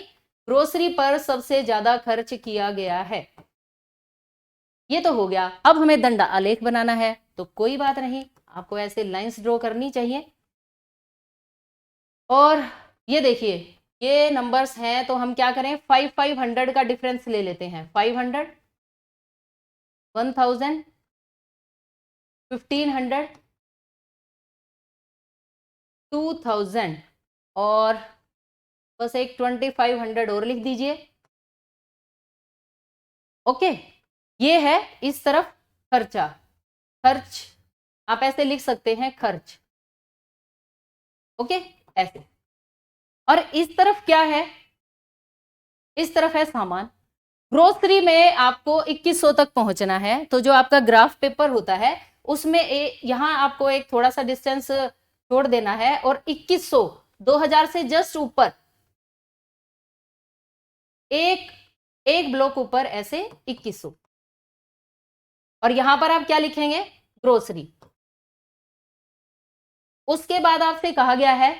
ग्रोसरी पर सबसे ज्यादा खर्च किया गया है। ये तो हो गया। अब हमें दंड आलेख बनाना है, तो कोई बात नहीं, आपको ऐसे लाइंस ड्रॉ करनी चाहिए। और ये देखिए ये नंबर्स हैं, तो हम क्या करें, 500 का डिफरेंस ले लेते हैं। 500, 1000, 1500, 2000, और बस एक 2500 और लिख दीजिए। ओके, ये है इस तरफ खर्चा, खर्च आप ऐसे लिख सकते हैं, खर्च। ओके, ऐसे। और इस तरफ क्या है, इस तरफ है सामान। ग्रोसरी में आपको 2100 तक पहुंचना है, तो जो आपका ग्राफ पेपर होता है उसमें यहां आपको एक थोड़ा सा डिस्टेंस छोड़ देना है, और 2100 2000 से जस्ट ऊपर एक ब्लॉक ऊपर ऐसे 2100, और यहां पर आप क्या लिखेंगे, ग्रोसरी। उसके बाद आपसे कहा गया है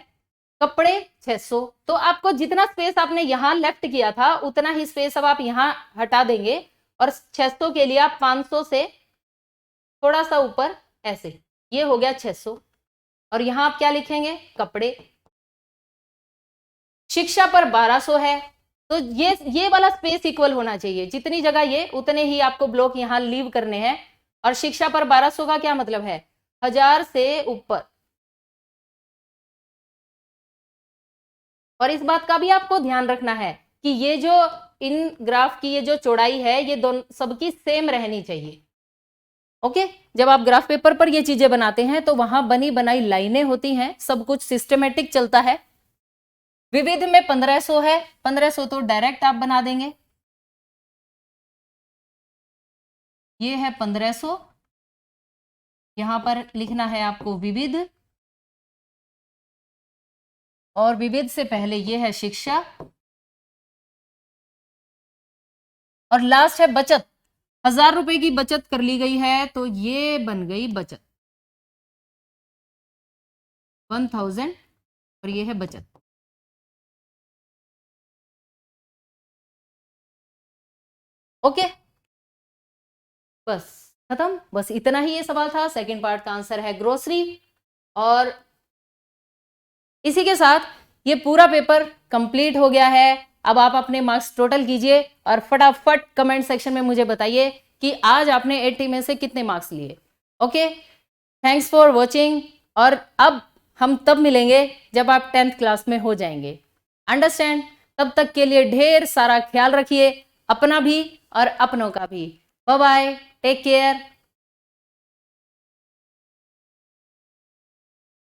कपड़े 600, तो आपको जितना स्पेस आपने यहां लेफ्ट किया था उतना ही स्पेस अब आप यहां हटा देंगे, और 600 के लिए आप 500 से थोड़ा सा ऊपर ऐसे, ये हो गया 600, और यहां आप क्या लिखेंगे, कपड़े। शिक्षा पर 1200 है, तो ये वाला स्पेस इक्वल होना चाहिए, जितनी जगह ये उतने ही आपको ब्लॉक यहां लीव करने हैं, और शिक्षा पर 1200 का क्या मतलब है, 1000 से ऊपर। और इस बात का भी आपको ध्यान रखना है कि ये जो इन ग्राफ की ये जो चौड़ाई है ये दोनों सबकी सेम रहनी चाहिए। ओके, जब आप ग्राफ पेपर पर ये चीजें बनाते हैं तो वहां बनी बनाई लाइनें होती हैं, सब कुछ सिस्टमेटिक चलता है। विविध में 1500 है, 1500 तो डायरेक्ट आप बना देंगे, ये है 1500, यहां पर लिखना है आपको विविध, और विविध से पहले ये है शिक्षा, और लास्ट है बचत। 1000 रुपए की बचत कर ली गई है, तो ये बन गई बचत 1000, और ये है बचत। ओके, बस खत्म, बस इतना ही ये सवाल था। सेकंड पार्ट का आंसर है ग्रोसरी। और इसी के साथ ये पूरा पेपर कंप्लीट हो गया है। अब आप अपने मार्क्स टोटल कीजिए और फटाफट कमेंट सेक्शन में मुझे बताइए कि आज आपने 80 में से कितने मार्क्स लिए। ओके, थैंक्स फॉर वॉचिंग, और अब हम तब मिलेंगे जब आप 10th क्लास में हो जाएंगे। अंडरस्टैंड? तब तक के लिए ढेर सारा ख्याल रखिए, अपना भी और अपनों का भी। Bye bye, take care.